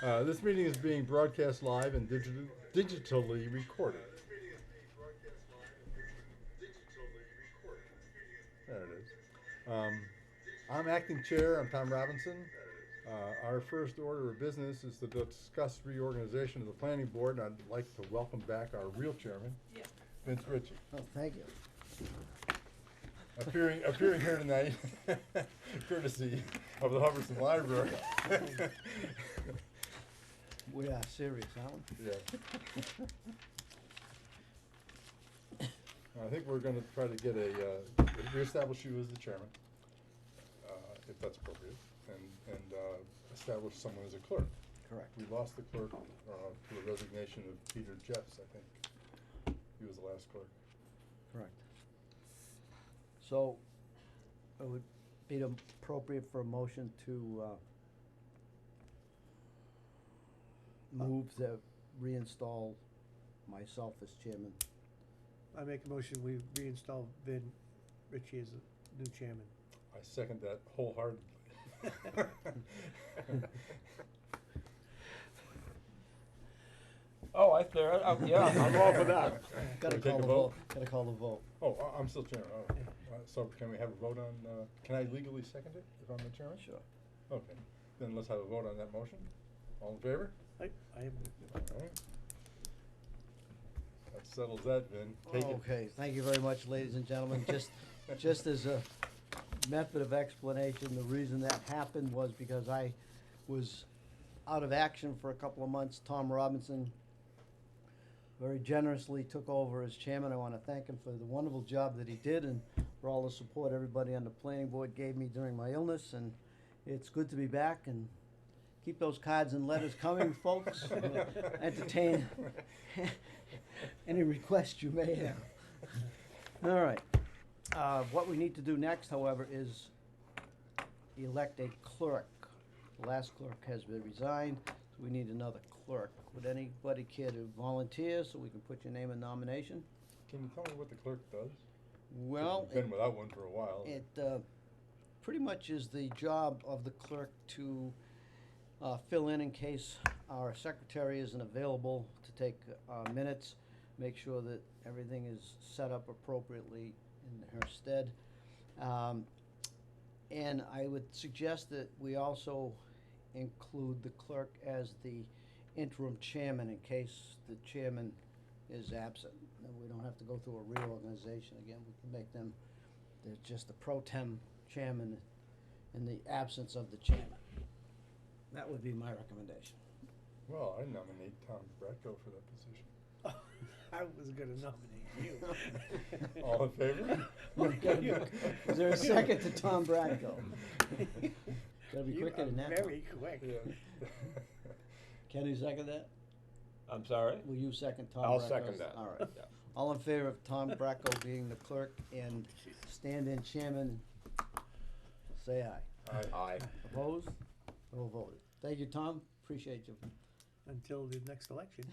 This meeting is being broadcast live and digitally recorded. There it is. I'm acting chair. I'm Tom Robinson. Our first order of business is to discuss reorganization of the planning board, and I'd like to welcome back our real chairman, Vince Ritchie. Oh, thank you. Appearing here tonight, courtesy of the Hubbardston Library. We are serious, aren't we? Yeah. I think we're gonna try to get reestablish you as the chairman, if that's appropriate, and establish someone as a clerk. Correct. We lost the clerk, to the resignation of Peter Jeffs, I think. He was the last clerk. Correct. So, it would be appropriate for a motion to, move to reinstall myself as chairman. I make a motion, we reinstall Vin Ritchie as a new chairman. I second that wholeheartedly. Oh, yeah, I'm all for that. Gotta we take call a the vote? Gotta call the vote. Oh, I'm still chairman, so can we have a vote on, can I legally second it if I'm the chairman? Sure. Okay, then let's have a vote on that motion. All in favor? I am, All right. That settles that, Vin. Take it. Okay, thank you very much, ladies and gentlemen. Just as a method of explanation, the reason that happened was because I was out of action for a couple of months. Tom Robinson very generously took over as chairman. I want to thank him for the wonderful job that he did and for all the support everybody on the planning board gave me during my illness. And it's good to be back, and keep those cards and letters coming, folks. Entertain any requests you may have. All right. What we need to do next, however, is elect a clerk. The last clerk has been resigned, so we need another clerk. Would anybody care to volunteer so we can put your name in nomination? Can you tell me what the clerk does? Well, We've been without one for a while. it pretty much is the job of the clerk to fill in case our secretary isn't available, to take minutes, make sure that everything is set up appropriately in her stead. And I would suggest that we also include the clerk as the interim chairman in case the chairman is absent. And we don't have to go through a reorganization again. We can make them, they're just the pro tem chairman in the absence of the chairman. That would be my recommendation. Well, I nominate Tom Bratko for that position. I was gonna nominate you. All in favor? Is there a second to Tom Bradco? Gotta be quicker than that. You are very quick. Yeah. Can you second that? I'm sorry? Will you second Tom I'll Bradco's? second that. All right. Yeah. All in favor of Tom Bradco being the clerk and stand-in chairman, say aye. Aye. Opposed? No voted. Thank you, Tom. Appreciate you. Until the next election.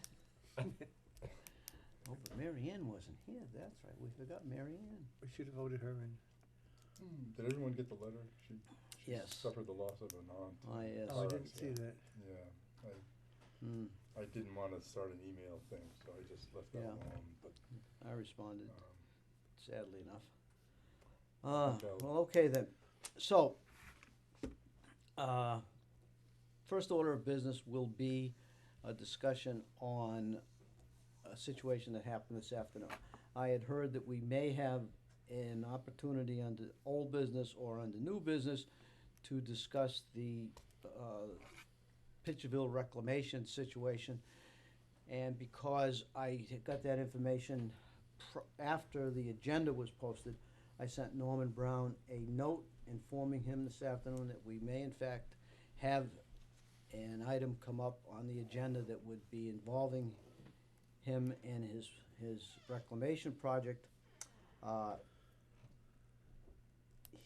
Oh, but Mary Ann wasn't here. That's right. We forgot Mary Ann. We should have voted her in. Did everyone get the letter? She Yes. suffered the loss of an aunt. Oh, yes. Oh, I Sorry, didn't see yeah. that. Yeah, I didn't want to start an email thing, so I just left that Yeah. alone, but, I responded, um, sadly enough. No. Well, okay then. So, first order of business will be a discussion on a situation that happened this afternoon. I had heard that we may have an opportunity under old business or under new business to discuss the Pitcherville reclamation situation. And because I had got that information after the agenda was posted, I sent Norman Brown a note informing him this afternoon that we may in fact have an item come up on the agenda that would be involving him and his reclamation project.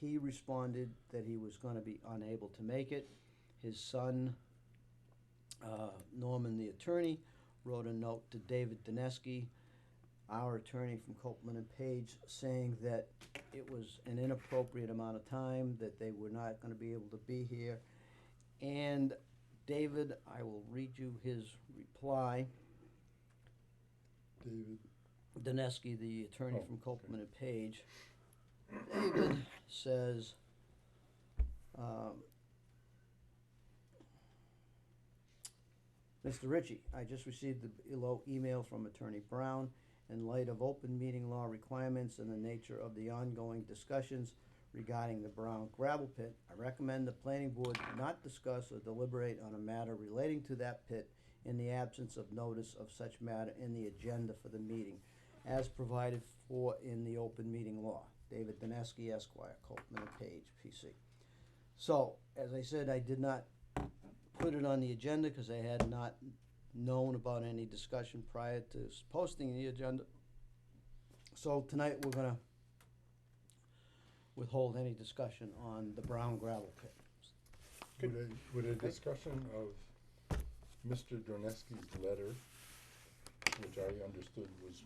He responded that he was gonna be unable to make it. His son, Norman the attorney, wrote a note to David Dineski, our attorney from Copeland and Page, saying that it was an inappropriate amount of time, that they were not gonna be able to be here. And David, I will read you his reply. David, Dineski, the attorney Oh, from okay. Copeland and Page. David says, Mr. Ritchie, I just received the below email from Attorney Brown. In light of open meeting law requirements and the nature of the ongoing discussions regarding the Brown gravel pit, I recommend the planning board not discuss or deliberate on a matter relating to that pit in the absence of notice of such matter in the agenda for the meeting, as provided for in the open meeting law. David Dineski, Esquire, Copeland and Page, PC. So, as I said, I did not put it on the agenda because I had not known about any discussion prior to posting the agenda. So tonight we're gonna withhold any discussion on the Brown gravel pit. would a discussion of Mr. Dorneski's letter, which I understood was,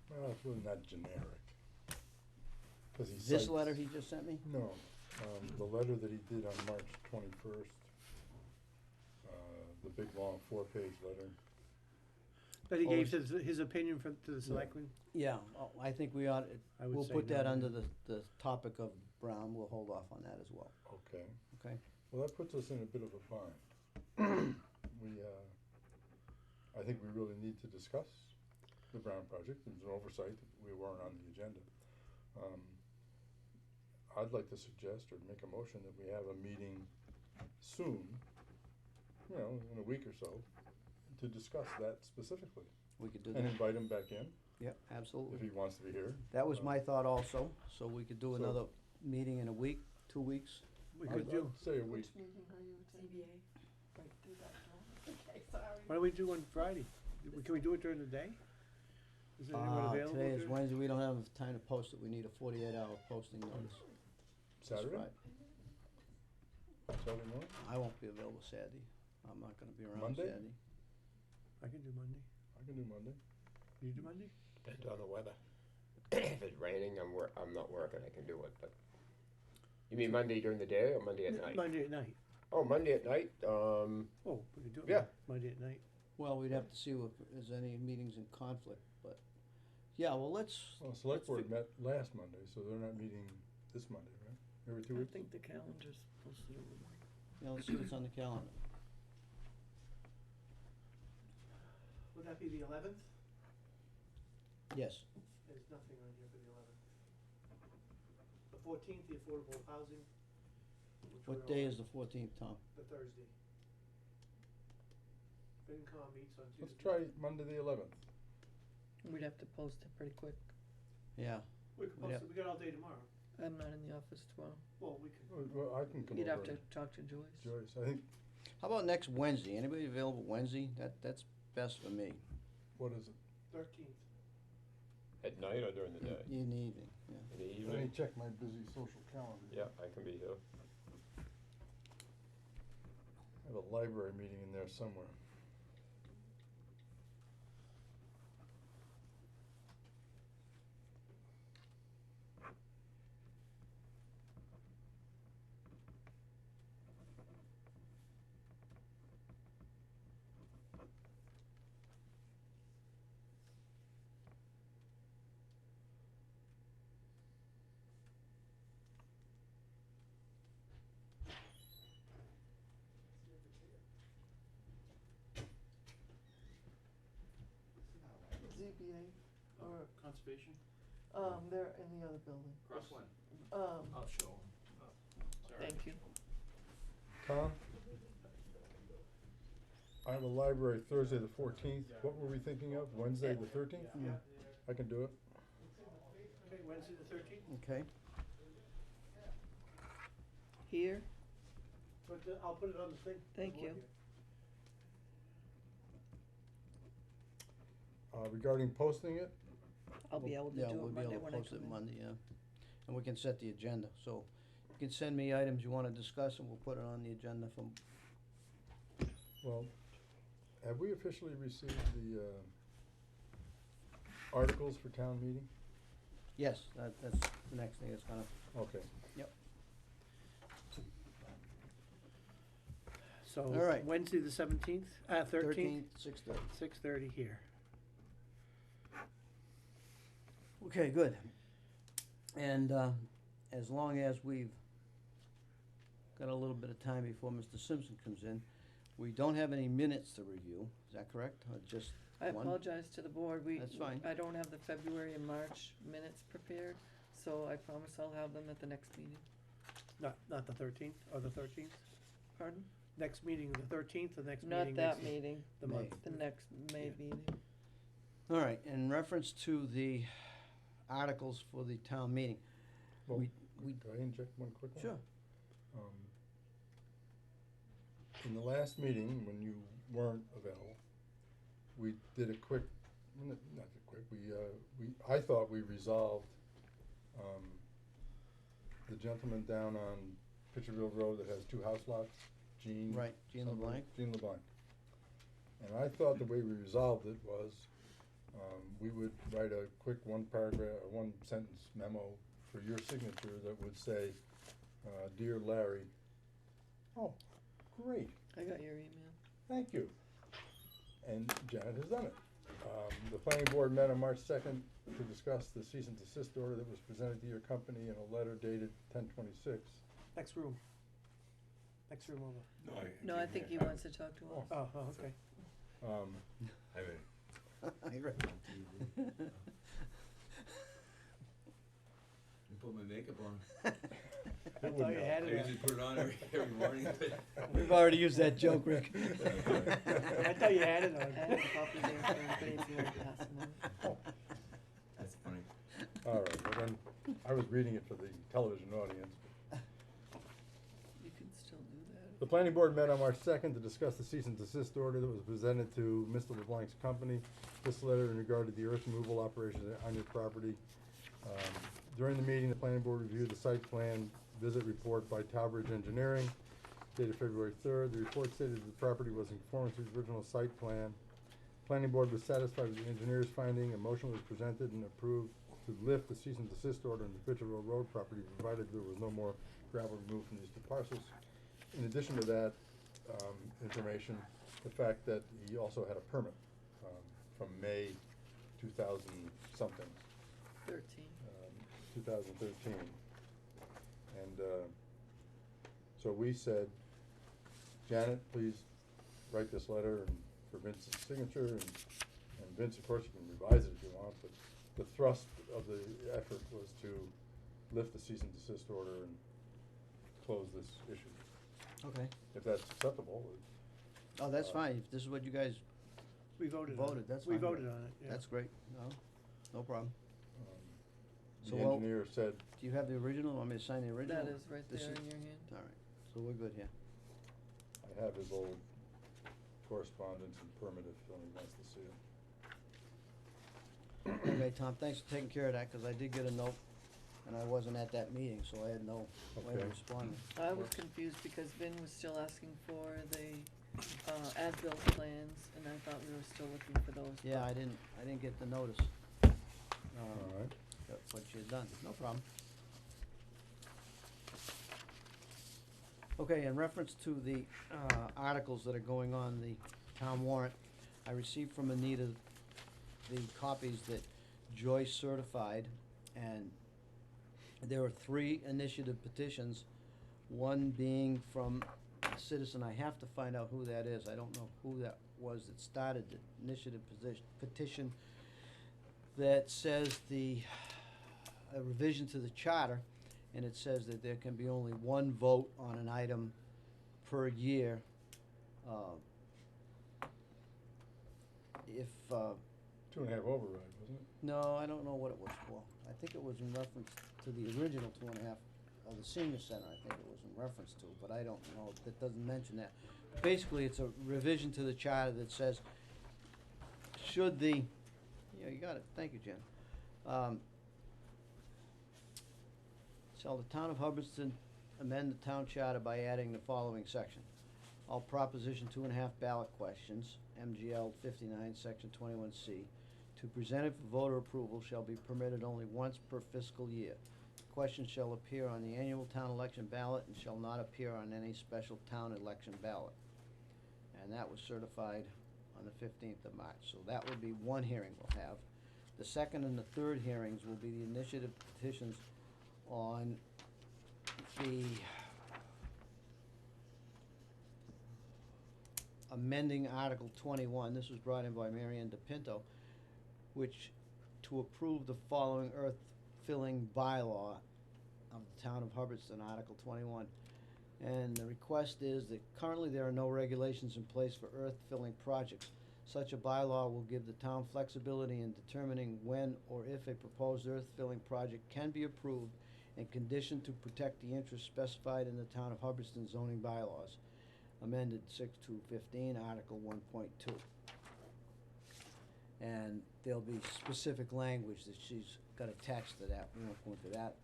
well, it's really not generic. 'Cause he This cites- letter he just sent me? No, the letter that he did on March 21st, the big long 4-page letter. But he Oh, gave it's- his opinion to the selectmen. Yeah, I think we ought, I would we'll say put that no. under the topic of Brown, we'll hold off on that as well, Okay. okay? Well, that puts us in a bit of a bind. We, I think we really need to discuss the Brown project. There's an oversight that we weren't on the agenda. I'd like to suggest or make a motion that we have a meeting soon, you know, in a week or so, to discuss that specifically. We could do And that, invite him back in yeah, if absolutely. he wants to be here. That was my thought also, so we could do So- another meeting in a week, 2 weeks. We could do, I'd say a week. Which meeting are you attending? ZBA. Right, do that, Dawn. Okay, sorry. why don't we do on Friday? Can we do it during the day? Is anyone available? Today is during- Wednesday, we don't have time to post it, we need a 48-hour posting notice. That's Saturday? right. Saturday morning? I won't be available Saturday, I'm not gonna be around Monday? Saturday. I can do Monday. I can do Monday. You do Monday? Depends on the weather. If it's raining, I'm not working, I can do it, but. You mean Monday during the day or Monday at night? Monday at night. Oh, Monday at night, Oh, we could do it Yeah. Monday at night. Well, we'd have to see if there's any meetings in conflict, but, yeah, well, let's, Well, select Let's board met last Monday, so they're not meeting this Monday, right? Every 2 I weeks? think the calendar's supposed to. yeah, let's see what's on the calendar. Would that be the 11th? Yes, There's nothing on here for the 11th. The 14th, the affordable housing. which what we're day on, is the 14th, Tom? The Thursday. FinCom meets on Tuesday. Let's try Monday the 11th. We'd have to post it pretty quick. Yeah, We could we'd post it, we got all day tomorrow. I'm not in the office tomorrow. Well, we could, Well, I can come You'd over. have to and- talk to Joyce. Joyce, I think, how about next Wednesday, anybody available Wednesday? That's best for me, what is it? 13th. at night or during the day? in the evening, yeah. In the Let me evening? check my busy social calendar. Yeah, I can be here. I have a library meeting in there somewhere. ZBA, or, Conservation? they're in the other building. Cross one. I'll show Thank you. Tom? I have a library Thursday the 14th. What were we thinking of? Wednesday the 13th? Yeah. I can do it. Okay, Wednesday the 13th? Okay, Here, But I'll put it on the thing. Thank on you. here. Regarding posting it, I'll be able to yeah, do we'll it be Monday able to when I post come it in. Monday, yeah. And we can set the agenda, so you can send me items you wanna discuss and we'll put it on the agenda for, well, have we officially received the articles for town meeting? yes, that's the next thing that's gonna, Okay. So So, All right. Wednesday the 17th, 13th, 6:30. 6:30 here. Okay, good. And, as long as we've got a little bit of time before Mr. Simpson comes in, we don't have any minutes to review, is that correct? Or just I one? apologize to the board, That's fine. I don't have the February and March minutes prepared, so I promise I'll have them at the next meeting. Not the 13th, or the 13th? Pardon? Next meeting, the 13th, the next Not meeting that next meeting, the May. month. the next May Yeah. meeting. All right, in reference to the articles for the town meeting, Well, we- Could I inject one quick one? Sure. In the last meeting, when you weren't available, we did a quick, not a quick, I thought we resolved, the gentleman down on Pitcherville Road that has two house lots, Jean. Right, Jean somebody- LeBlanc. Jean LeBlanc. And I thought the way we resolved it was, we would write a quick one paragraph, or one sentence memo for your signature that would say, Dear Larry. Oh, great, I got your email. thank you. And Janet has done it. The planning board met on March 2nd to discuss the cease and desist order that was presented to your company in a letter dated 10/26. Next room. Next room over. No, I think he wants to talk to us. Oh, okay. I mean, I read you put my makeup on. I It thought wouldn't you help. had I it usually put it on every morning. We've already used that joke, Rick. I thought you had it I have a copy there for everybody if you want to pass them on. That's funny. All right, well then, I was reading it for the television audience. You can still do that. The planning board met on March 2nd to discuss the cease and desist order that was presented to Mr. LeBlanc's company. This letter in regard to the earth removal operations on your property. During the meeting, the planning board reviewed the site plan visit report by Towbridge Engineering dated February 3rd. The report stated that the property was in conformance with the original site plan. Planning board was satisfied with the engineer's finding. A motion was presented and approved to lift the cease and desist order on the Pitcherville Road property, provided there was no more gravel removed from these two parcels. In addition to that, information, the fact that he also had a permit, from May 2000-something, 13. 2013. And, so we said, Janet, please write this letter and for Vince's signature, and Vince, of course, you can revise it if you want, but the thrust of the effort was to lift the cease and desist order and close this issue. Okay. If that's acceptable, Oh, that's fine, if this is what you guys, We voted on it. Voted, that's We fine. voted on it, yeah. that's great, no problem. the So we'll- engineer said, Do you have the original, want me to sign the original? That is right This there is- in your hand. All right, so we're good here. I have his old correspondence and permit if anyone wants to see it. Okay, Tom, thanks for taking care of that, cause I did get a note, and I wasn't at that meeting, so I had no way of Okay. responding. I was confused because Vin was still asking for the, as-built plans, and I thought we were still looking for those. Yeah, I didn't get the notice. All right. That's what you had done, no problem. Okay, in reference to the, articles that are going on the town warrant, I received from Anita the copies that Joyce certified, and there are 3 initiative petitions, one being from a citizen. I have to find out who that is, I don't know who that was that started the initiative petition that says a revision to the charter, and it says that there can be only one vote on an item per year. If, 2.5 override, wasn't it? no, I don't know what it was for. I think it was in reference to the original 2.5, or the senior center, I think it was in reference to, but I don't know, that doesn't mention that. Basically, it's a revision to the charter that says, should the, yeah, you got it, thank you, Jen. Shall the town of Hubbardston amend the town charter by adding the following section? All proposition 2.5 ballot questions, MGL 59, section 21C, to present it for voter approval shall be permitted only once per fiscal year. Questions shall appear on the annual town election ballot and shall not appear on any special town election ballot. and that was certified on the 15th of March. So that would be one hearing we'll have. The second and the third hearings will be the initiative petitions on the amending Article 21. This was brought in by Marianne DePinto, which to approve the following earth filling bylaw of the town of Hubbardston, Article 21. And the request is that currently there are no regulations in place for earth filling projects. Such a bylaw will give the town flexibility in determining when or if a proposed earth filling project can be approved and conditioned to protect the interests specified in the town of Hubbardston zoning bylaws, amended 6/2/15, Article 1.2. And there'll be specific language that she's got attached to that. We won't go into that.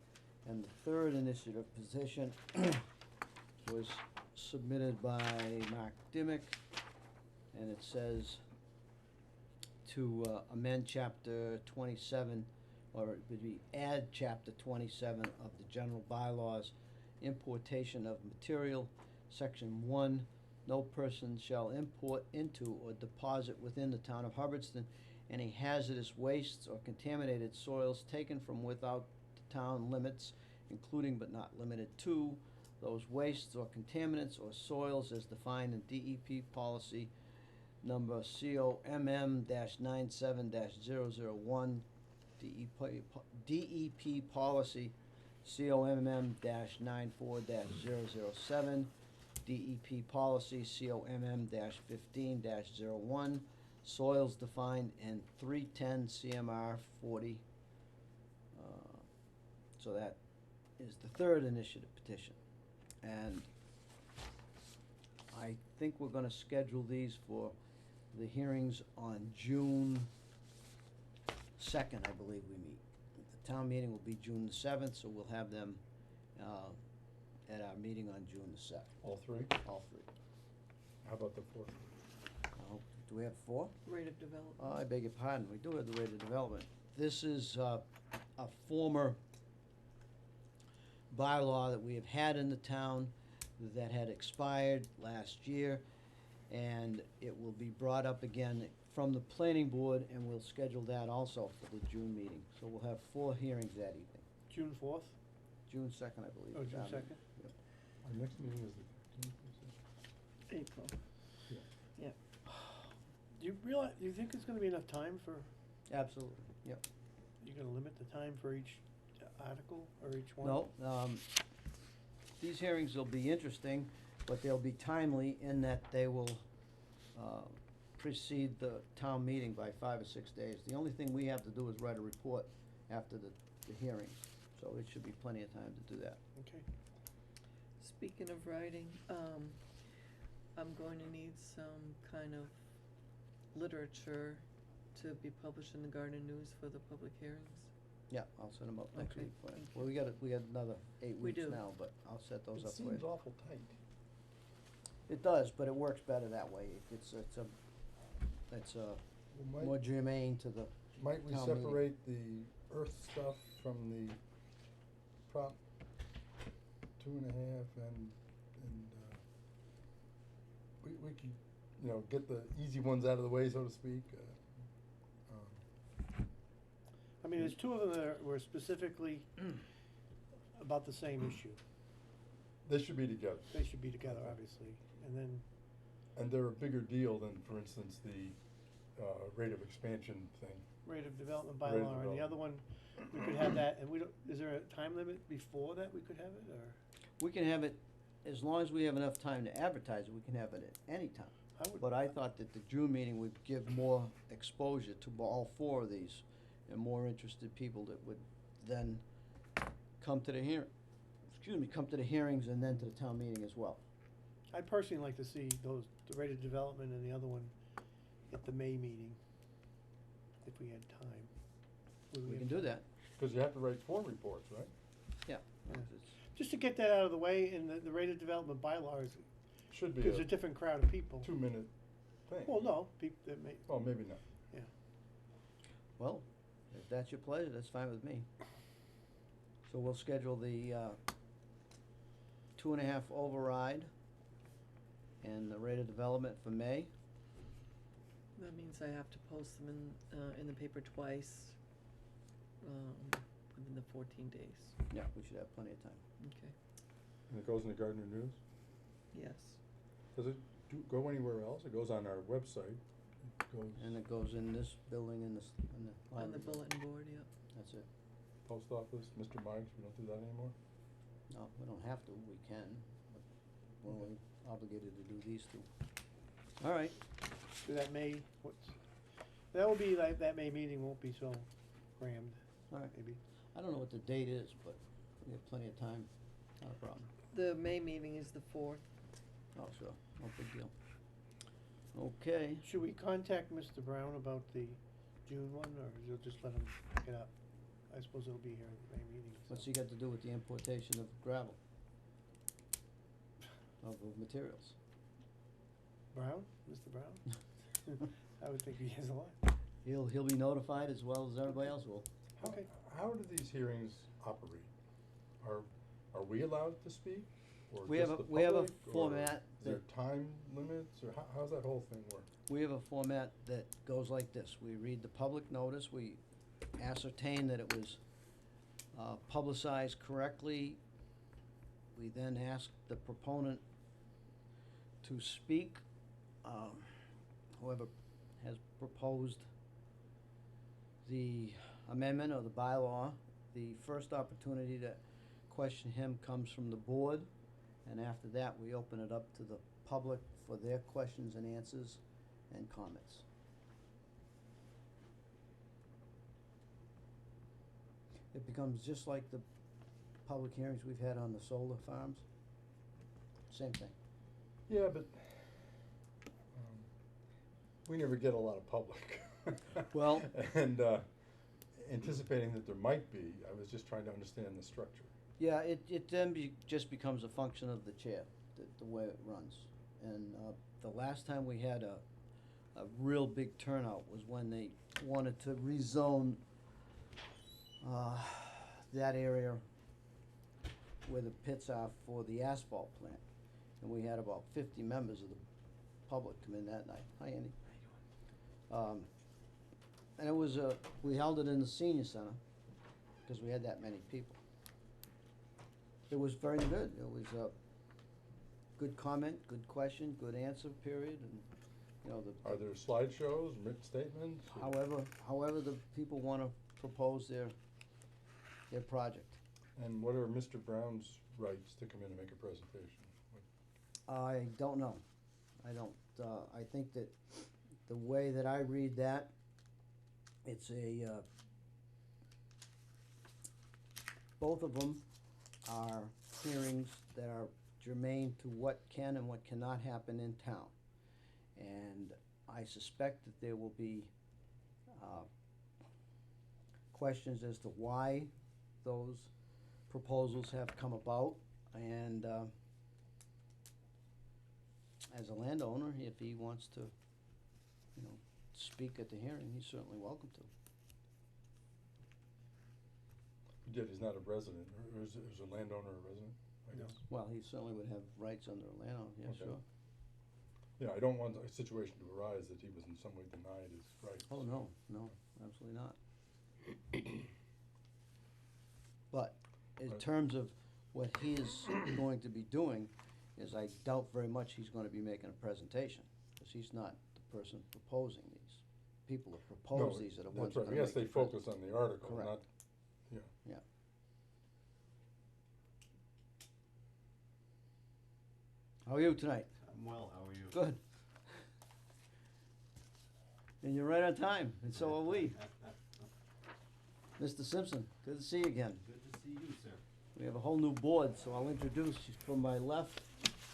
And the third initiative position was submitted by Mark Dimick, and it says to amend chapter 27, or it would be add chapter 27 of the general bylaws, importation of material, section 1, no person shall import into or deposit within the town of Hubbardston any hazardous wastes or contaminated soils taken from without the town limits, including but not limited to those wastes or contaminants or soils as defined in DEP policy number COMM-97-001, DEP policy COMM-94-007, DEP policy COMM-15-01, soils defined in 310 CMR 40. So that is the third initiative petition. And I think we're gonna schedule these for the hearings on June 2nd, I believe we meet. The town meeting will be June the 7th, so we'll have them at our meeting on June the 2nd, All three? all three. How about the fourth? Do we have four? Rate of development. I beg your pardon, we do have the rate of development. This is a former bylaw that we have had in the town that had expired last year, and it will be brought up again from the planning board, and we'll schedule that also for the June meeting. So we'll have 4 hearings that evening. June 4th? June 2nd, I believe. Oh, is June our meeting. 2nd? Our next meeting is the 15th, April. Do you realize, do you think there's gonna be enough time for, Absolutely, yep. you're gonna limit the time for each article or each one? No, these hearings will be interesting, but they'll be timely in that they will precede the town meeting by 5 or 6 days. The only thing we have to do is write a report after the hearings, so it should be plenty of time to do that. Okay. Speaking of writing, I'm going to need some kind of literature to be published in the Garden News for the public hearings. Yeah, I'll send them up next Okay, week for you. thank Well, we got another 8 We weeks do. now, but I'll set those It up for you. seems awful tight. It does, but it works better that way. It's Well, more germane to the, might we town meeting. separate the earth stuff from the Prop 2.5 and we could, get the easy ones out of the way, so to speak. I mean, there's 2 of them that were specifically about the same issue. They should be together. They should be together, obviously, and then, And they're a bigger deal than, for instance, the rate of expansion thing. rate of development Rate of bylaw, and the other one, we could have that, and we don't, is there a time limit before that we could have it, or? we can have it, as long as we have enough time to advertise it, we can have it at any time. I would. But I thought that the June meeting would give more exposure to all 4 of these, and more interested people that would then come to the come to the hearings and then to the town meeting as well. I'd personally like to see the rate of development and the other one at the May meeting, if we had time. Would We have can do time? that, Because you have to write 4 reports, right? yeah. Yeah. It's- Just to get that out of the way, and the rate of development bylaw is, Should be gives a a different crowd of people. 2-minute thing. Well, no, that may, Well, maybe not. Well, if that's your pleasure, that's fine with me. So we'll schedule the 2.5 override and the rate of development for May. That means I have to post them in the paper twice, within the 14 days. Yeah, we should have plenty of time. Okay, And it goes in the Gardner News? yes. Does it go anywhere else? It goes on our website. It goes And it goes in this building in the On the library. bulletin board, yep. That's it. post office, Mr. Meigs, we don't do that anymore? No, we don't have to, we can, but we're only obligated to do these two. All right, So that may, that will be like, that May meeting won't be so crammed, all right. maybe. I don't know what the date is, but we have plenty of time, not a problem. The May meeting is the 4th. Oh, sure, no big deal. Okay, Should we contact Mr. Brown about the June one, or you'll just let him pick it up? I suppose it'll be here at the May meeting, so. what's he got to do with the importation of gravel? Of the materials? Brown, Mr. Brown? I would think he has a lot. He'll be notified as well as everybody else will. Okay. How do these hearings operate? Are we allowed to speak? Or We just have a- the we have a public, or format Is there time limits, or how's that whole thing work? We have a format that goes like this. We read the public notice, we ascertain that it was publicized correctly. We then ask the proponent to speak. Whoever has proposed the amendment or the bylaw, the first opportunity to question him comes from the board, and after that, we open it up to the public for their questions and answers and comments. It becomes just like the public hearings we've had on the solar farms. Same thing. Yeah, but we never get a lot of public. Well- And anticipating that there might be, I was just trying to understand the structure. Yeah, it then just becomes a function of the chair, the way it runs. And the last time we had a real big turnout was when they wanted to rezone that area where the pits are for the asphalt plant. And we had about 50 members of the public come in that night. Hi, Andy. And it was, we held it in the senior center because we had that many people. It was very good. It was a good comment, good question, good answer period, and, you know, Are there slideshows, written statements? however the people wanna propose their project. And what are Mr. Brown's rights to come in and make a presentation? I don't know. I don't, I think that the way that I read that, it's both of them are hearings that are germane to what can and what cannot happen in town. And I suspect that there will be questions as to why those proposals have come about. And as a landowner, if he wants to, you know, speak at the hearing, he's certainly welcome to. Yet he's not a resident, or is a landowner a resident, I No. guess? Well, he certainly would have rights under a landowner, yeah, Okay. sure. Yeah, I don't want a situation to arise that he was in some way denied his rights. Oh, no, absolutely not. But in Right. terms of what he is going to be doing, is I doubt very much he's gonna be making a presentation, because he's not the person proposing these. People that propose these are the ones That's that are right, gonna I guess make they the pres- focus on the article, Correct. not, yeah. Yeah. How are you tonight? I'm well, how are you? Good. And you're right on time, and so are we. Mr. Simpson, good to see you again. Good to see you, sir. We have a whole new board, so I'll introduce you from my left,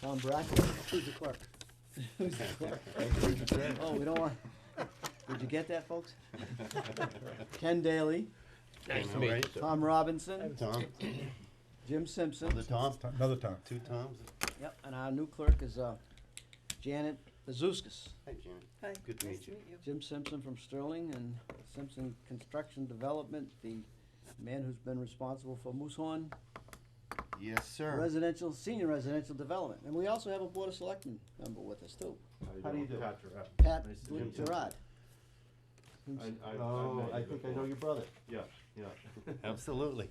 Tom Brackett. Who's the clerk? Who's the clerk? Oh, we don't want, did you get that, folks? Ken Daly, Nice to meet you, sir. Tom Robinson, Tom, Jim Simpson. another Tom, Another time. 2 Toms. Yep, and our new clerk is Janet Bazuskas. Hi, Janet. Hi, Good to nice meet to you. meet you. Jim Simpson from Sterling and Simpson Construction Development, the man who's been responsible for Moosehorn Yes, sir. Residential, senior residential development, and we also have a Board of Selectmen member with us too. How do you do? Pat Gerard. Pat Nice to meet you. Gerard. Oh, I think I know your brother. Yeah, yeah. Absolutely.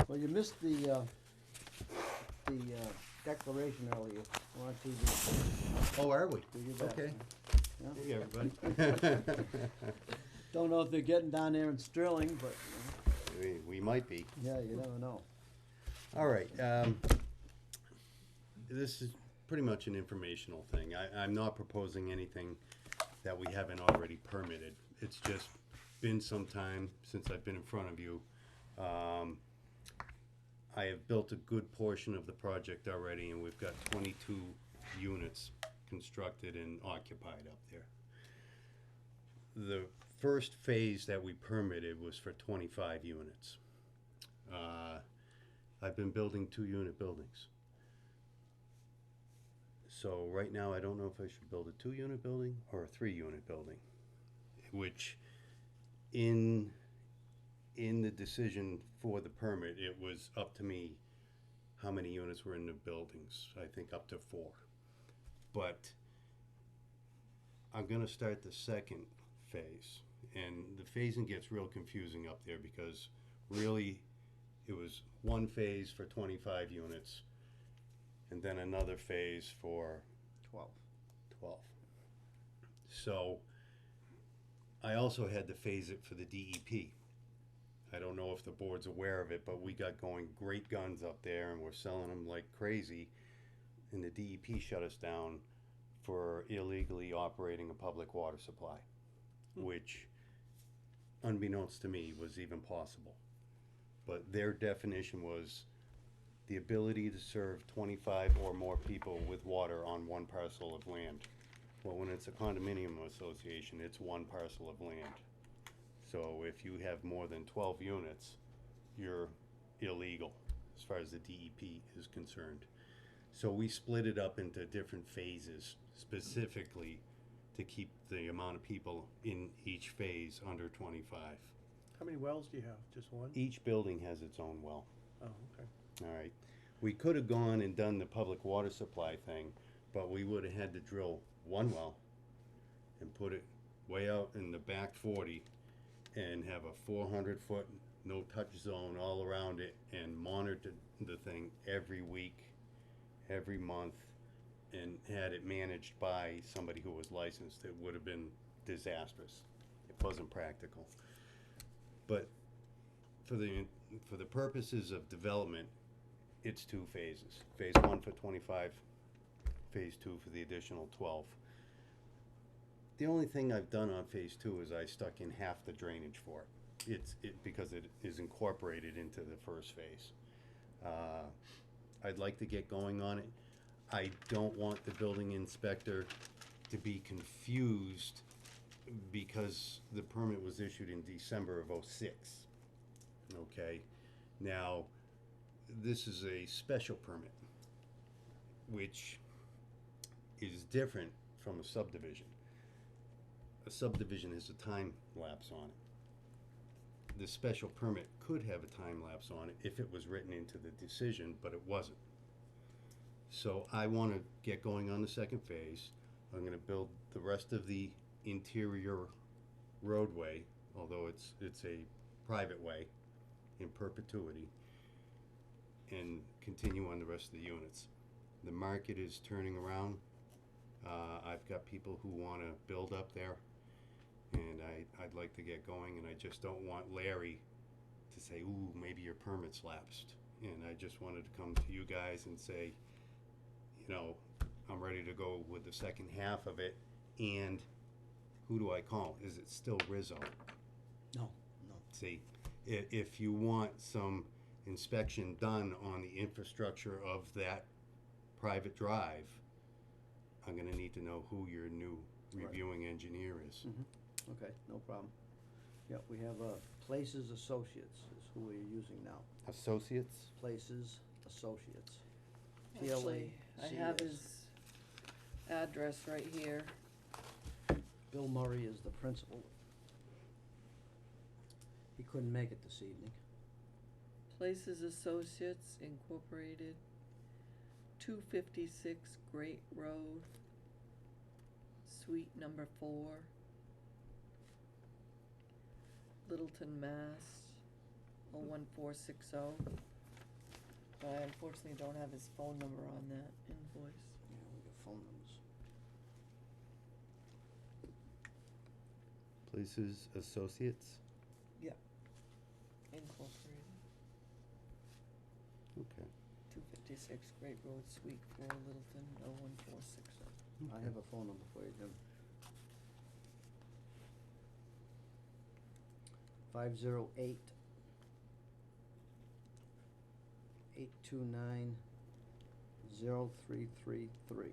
Well, you missed the declaration earlier on TV. Oh, are we? So you bet. Okay. Yeah. Hey, everybody. Don't know if they're getting down there in Sterling, but, We might be. yeah, you never know. All right, this is pretty much an informational thing. I'm not proposing anything that we haven't already permitted. It's just been some time since I've been in front of you. I have built a good portion of the project already, and we've got 22 units constructed and occupied up there. The first phase that we permitted was for 25 units. I've been building 2-unit buildings. So right now, I don't know if I should build a 2-unit building or a 3-unit building, which in the decision for the permit, it was up to me how many units were in the buildings. I think up to 4. But I'm gonna start the second phase. And the phasing gets real confusing up there because really it was one phase for 25 units and then another phase for 12. 12. So I also had to phase it for the DEP. I don't know if the board's aware of it, but we got going great guns up there and we're selling them like crazy. And the DEP shut us down for illegally operating a public water supply, which, unbeknownst to me, was even possible. But their definition was the ability to serve 25 or more people with water on one parcel of land. Well, when it's a condominium association, it's one parcel of land. So if you have more than 12 units, you're illegal as far as the DEP is concerned. So we split it up into different phases specifically to keep the amount of people in each phase under 25. How many wells do you have? Just one? Each building has its own well. Oh, okay. All right. We could have gone and done the public water supply thing, but we would have had to drill one well and put it way out in the back 40 and have a 400-foot no-touch zone all around it and monitor the thing every week, every month, and had it managed by somebody who was licensed. It would have been disastrous. It wasn't practical. But for the purposes of development, it's 2 phases. Phase 1 for 25, phase 2 for the additional 12. The only thing I've done on phase 2 is I stuck in half the drainage for it. Because it is incorporated into the first phase. I'd like to get going on it. I don't want the building inspector to be confused because the permit was issued in December of '06. Okay, now this is a special permit, which is different from a subdivision. A subdivision has a time lapse on it. The special permit could have a time lapse on it if it was written into the decision, but it wasn't. So I want to get going on the second phase. I'm going to build the rest of the interior roadway, although it's a private way in perpetuity, and continue on the rest of the units. The market is turning around. I've got people who want to build up there, and I'd like to get going, and I just don't want Larry to say, ooh, maybe your permit's lapsed. And I just wanted to come to you guys and say, you know, I'm ready to go with the second half of it, and who do I call? Is it still Rizzo? No. See, if you want some inspection done on the infrastructure of that private drive, I'm gonna need to know who your new reviewing engineer is. Okay, no problem. Yep, we have Places Associates is who we're using now. Associates? Places Associates. Actually, I have PLACS. his address right here. Bill Murray is the principal. He couldn't make it this evening. Places Associates Incorporated, 256 Great Road, Suite number 4, Littleton, Mass. 01460. But I unfortunately don't have his phone number on that invoice. Yeah, we got phone numbers. Places Associates? Incorporated, Okay. 256 Great Road, Suite 4, Littleton, 01460. I have a phone number for you, Jim. 508 829 0333.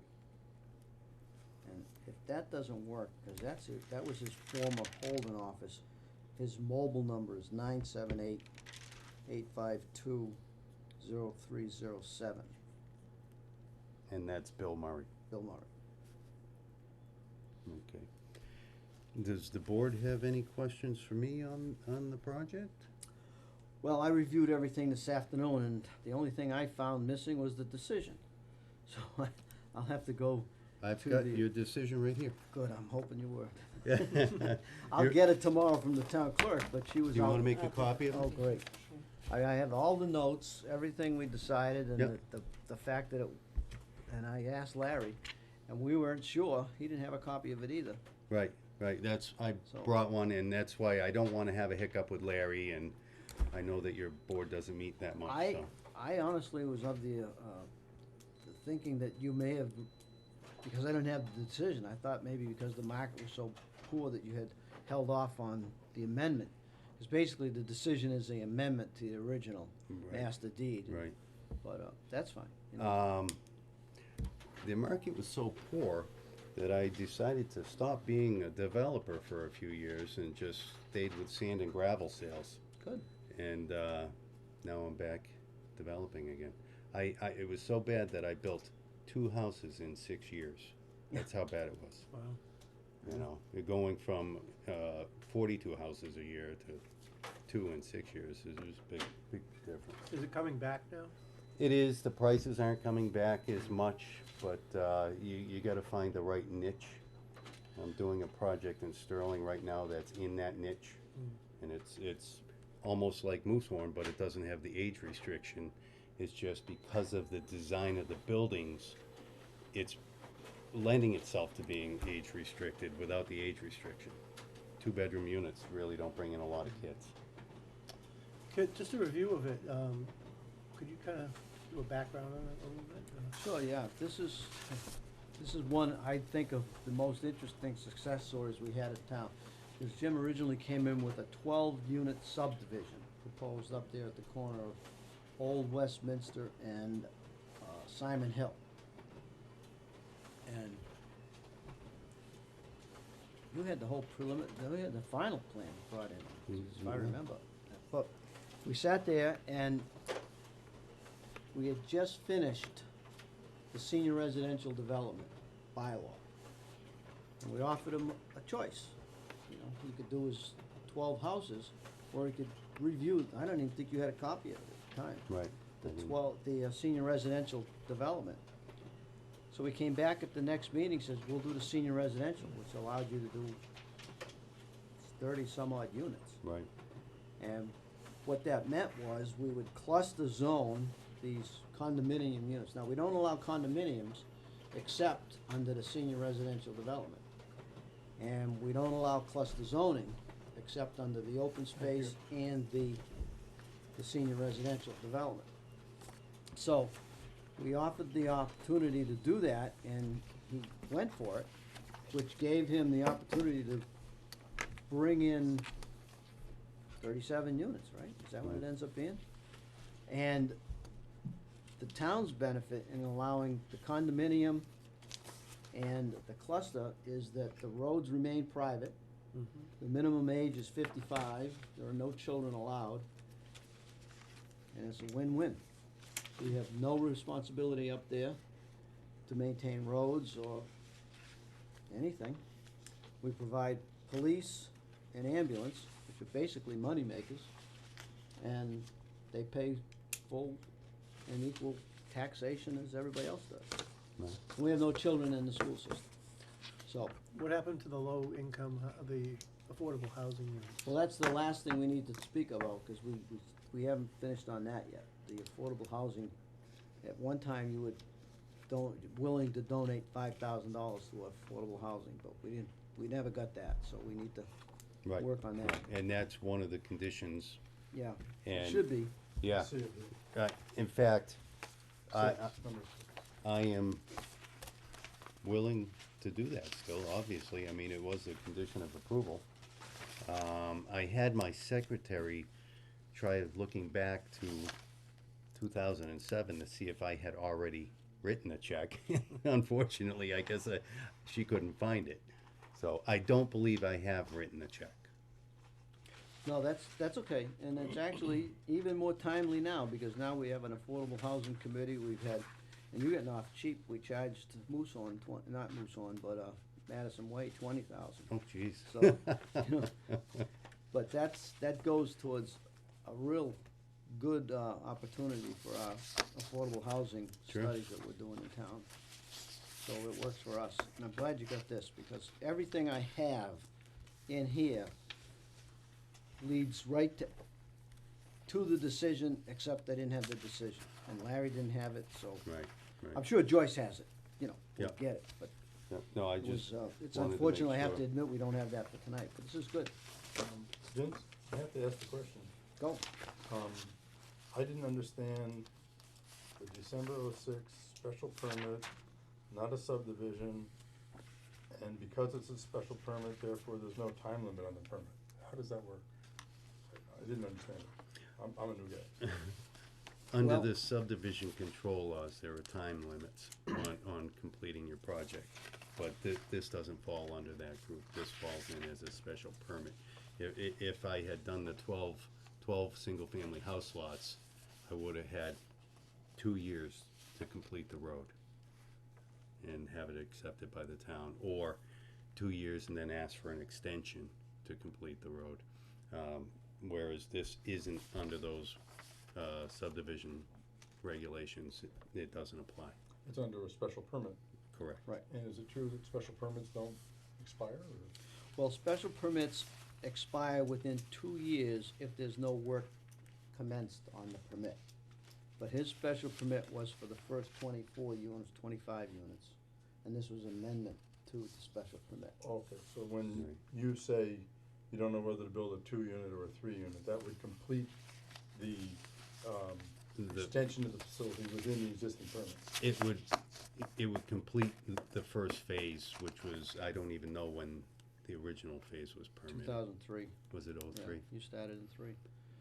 And if that doesn't work, cause that was his former Holden office, his mobile number is 978 852 0307. And that's Bill Murray. Bill Murray. Okay. Does the board have any questions for me on the project? Well, I reviewed everything this afternoon, and the only thing I found missing was the decision. So I'll have to go. I've To got the- your decision right here. Good, I'm hoping you were. I'll You're- get it tomorrow from the town clerk, but she was Do you out. wanna make a copy of it? Oh, great. I have all the notes, everything we decided, and Yep. the fact that it, and I asked Larry, and we weren't sure, he didn't have a copy of it either. Right, I So- brought one, and that's why I don't wanna have a hiccup with Larry, and I know that your board doesn't meet that much, so. I honestly was of the thinking that you may have, because I didn't have the decision, I thought maybe because the market was so poor that you had held off on the amendment. Because basically the decision is the amendment to the original Right. master deed. Right. But that's fine. You know. The market was so poor that I decided to stop being a developer for a few years and just stayed with sand and gravel sales. Good. And now I'm back developing again. It was so bad that I built 2 houses in 6 years. That's how bad it was. Wow. You know, you're going from 42 houses a year to 2 in 6 years. There's a big difference. Is it coming back now? It is. The prices aren't coming back as much, but you got to find the right niche. I'm doing a project in Sterling right now that's in that niche, and it's almost like Moosehorn, but it doesn't have the age restriction. It's just because of the design of the buildings, it's lending itself to being age restricted without the age restriction. 2-bedroom units really don't bring in a lot of kids. Just a review of it, could you kind of do a background on it a little bit? Sure, yeah, this is one, I think, of the most interesting success stories we had in town. Because Jim originally came in with a 12-unit subdivision proposed up there at the corner of Old Westminster and Simon Hill. And you had the whole you had the final plan brought in, if I Mhm. remember. But we sat there and we had just finished the senior residential development bylaw. And we offered him a choice. You know, he could do his 12 houses, or he could review, I don't even think you had a copy of it at the time. Right. The senior residential development. So we came back at the next meeting, says, we'll do the senior residential, which allowed you to do 30 some odd units. Right. And what that meant was we would cluster zone these condominium units. Now, we don't allow condominiums except under the senior residential development. And we don't allow cluster zoning except under the open space and the senior residential development. So, we offered the opportunity to do that, and he went for it, which gave him the opportunity to bring in 37 units, right? Is that what it Right. ends up being? And the town's benefit in allowing the condominium and the cluster is that the roads remain private. The minimum age is 55, there are no children allowed, and it's a win-win. We have no responsibility up there to maintain roads or anything. We provide police and ambulance, which are basically moneymakers, and they pay full and equal taxation as everybody else does. Right. We have no children in the school system. So, What happened to the low income, the affordable housing units? well, that's the last thing we need to speak about, cause we haven't finished on that yet. The affordable housing, at one time you willing to donate $5,000 to affordable housing, but we never got that, so we need to Right. work on that. Right. And that's one of the conditions, Yeah, and. it should be. Yeah, See it. in fact, I, Six, number six. I am willing to do that still, obviously. I mean, it was a condition of approval. I had my secretary try looking back to 2007 to see if I had already written a check. Unfortunately, I guess she couldn't find it. So I don't believe I have written a check. No, that's okay, and it's actually even more timely now, because now we have an affordable housing committee, we've had, and you're getting off cheap, we charged Moosehorn, not Moosehorn, but, Madison Way, $20,000. Oh, jeez. So, you know, but that goes towards a real good, opportunity for our affordable housing Sure. studies that we're doing in town. So it works for us, and I'm glad you got this, because everything I have in here leads right to the decision, except I didn't have the decision, and Larry didn't have it, so. Right, I'm right. sure Joyce has it, you know, we'll Yeah. get it, but Yeah, no, I it just was, it's wanted to unfortunate, make I have to sure. admit, we don't have that for tonight, but this is good. Vince, I have to ask the question. Go. I didn't understand the December '06 special permit, not a subdivision, and because it's a special permit, therefore there's no time limit on the permit. How does that work? I didn't understand it. I'm a new guy. Under Well- the subdivision control laws, there are time limits on completing your project. But this doesn't fall under that group. This falls in as a special permit. If I had done the 12 single-family house lots, I would have had 2 years to complete the road and have it accepted by the town, or 2 years and then ask for an extension to complete the road. Whereas this isn't under those subdivision regulations, it doesn't apply. It's under a special permit. Correct. Right. And is it true that special permits don't expire, or? Well, special permits expire within 2 years if there's no work commenced on the permit. But his special permit was for the first 24 units, 25 units, and this was amendment to the special permit. Okay, so when Right. you say you don't know whether to build a 2-unit or a 3-unit, that would complete the, The- extension of the facility within the existing permits. It would complete the first phase, which was, I don't even know when the original phase was permitted. 2003. Was it Yeah, 03? you started in 3.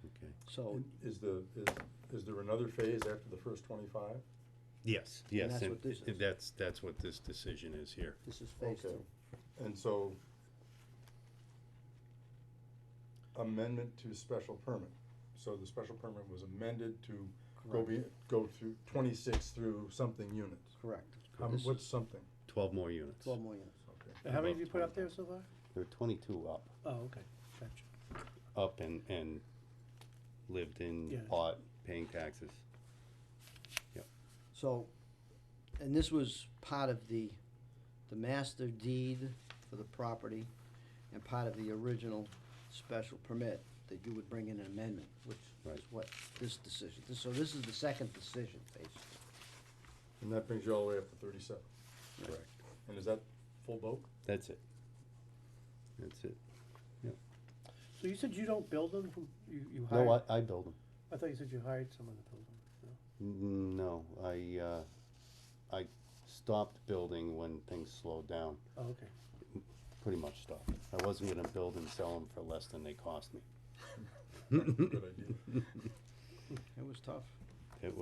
Okay. So, And is there another phase after the first 25? Yes, And yes, that's and what this is. that's what this decision is here. this is phase Okay. 2. And so, amendment to special permit. So the special permit was amended to go through 26 through something units. Correct. What's This is something? 12 more units. 12 more units. Okay. How many have Above you put up 25. there so far? There are 22 up, Oh, okay, gotcha. up and lived in, Yeah. bought, paying taxes. So, and this was part of the master deed for the property and part of the original special permit that you would bring in an amendment, which Right. is what this decision, so this is the second decision, basically. And that brings you all the way up to 37. Correct. And is that full boat? That's it. That's it. So you said you don't build them, you No, hire? I build them. I thought you said you hired someone to build them, No, I stopped building when things slowed down. no? Oh, okay. Pretty much stopped. I wasn't gonna build and sell them for less than they cost me. Good idea. It was tough. That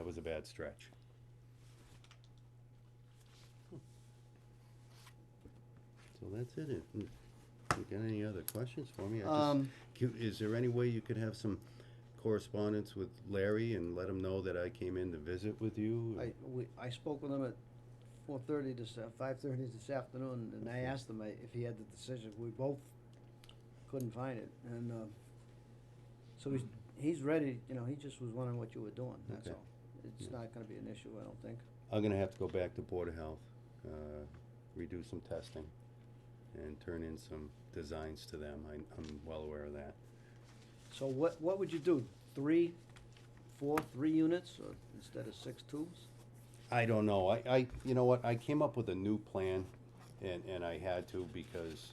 was a bad stretch. So that's it. You got any other questions for me? Is there any way you could have some correspondence with Larry and let him know that I came in to visit with you? I spoke with him at 5:30 this afternoon, and I asked him if he had the decision. We both couldn't find it, and so he's ready, you know, he just was wondering what you were doing, that's Okay. all. It's Yeah. not gonna be an issue, I don't think. I'm gonna have to go back to Board of Health, redo some testing, and turn in some designs to them. I'm well aware of that. So what would you do? 3 units, or instead of 6 tubes? I don't know. You know what? I came up with a new plan, and I had to because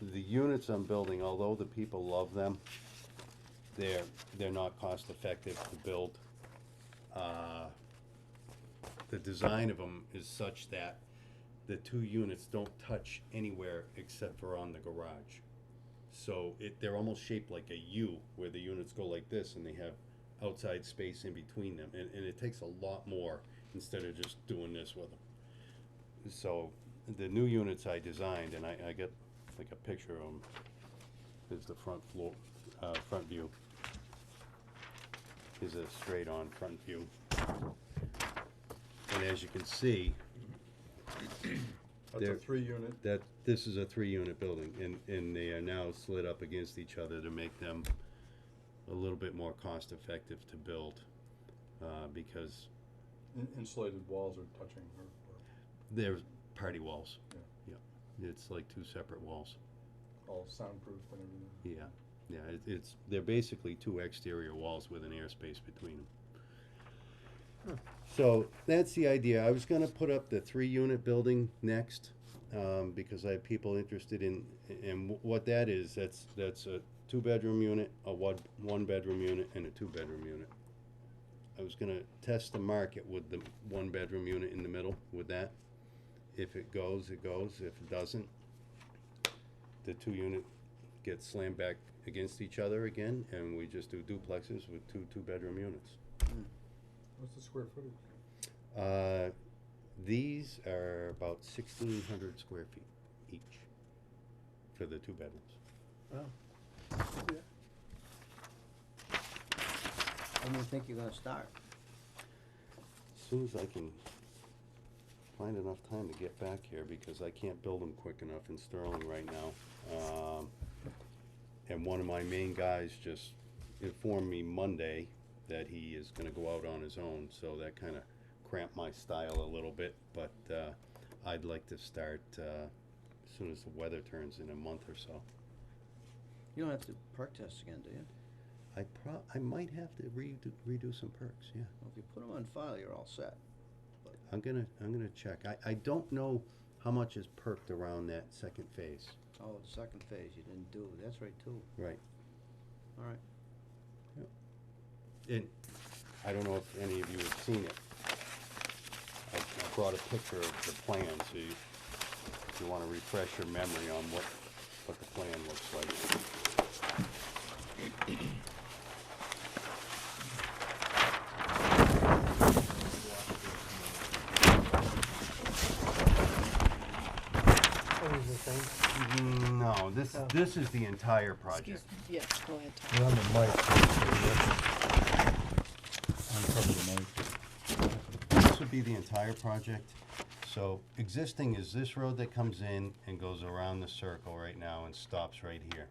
the units I'm building, although the people love them, they're not cost effective to build. The design of them is such that the 2 units don't touch anywhere except for on the garage. So they're almost shaped like a U, where the units go like this and they have outside space in between them. And it takes a lot more instead of just doing this with them. So the new units I designed, and I get like a picture of them, is the front front view. Is a straight on front view. And as you can see, That's a There- 3-unit. that this is a 3-unit building, and they are now slid up against each other to make them a little bit more cost effective to build, because Insulated walls are touching, or they're party walls. Yeah. Yeah, it's like 2 separate walls. all soundproofed and everything. It's they're basically 2 exterior walls with an airspace between them. So that's the idea. I was gonna put up the 3-unit building next, because I have people interested in, and what that is, that's a 2-bedroom unit, a 1-bedroom unit, and a 2-bedroom unit. I was gonna test the market with the 1-bedroom unit in the middle with that. If it goes, it goes. If it doesn't, the 2-unit gets slammed back against each other again, and we just do duplexes with 2 2-bedroom units. What's the square footage? These are about 1,600 square feet each for the 2 bedrooms. Wow. When do you think you're gonna start? As soon as I can find enough time to get back here, because I can't build them quick enough in Sterling right now. And one of my main guys just informed me Monday that he is gonna go out on his own, so that kinda cramped my style a little bit, but I'd like to start as soon as the weather turns in a month or so. You don't have to perk test again, do you? I might have to redo some perks, yeah. Well, if you put them on file, you're all set. I'm gonna check. I don't know how much is perked around that second phase. Oh, the second phase you didn't do, that's right too. Right. All right. And I don't know if any of you have seen it. I brought a picture of the plan, so if you wanna refresh your memory on what the plan looks like. Always the same. No, this is the entire project. Excuse me, yes, go ahead, Tom. You're on the mic. Uncover the mic. This would be the entire project. So existing is this road that comes in and goes around the circle right now and stops right here.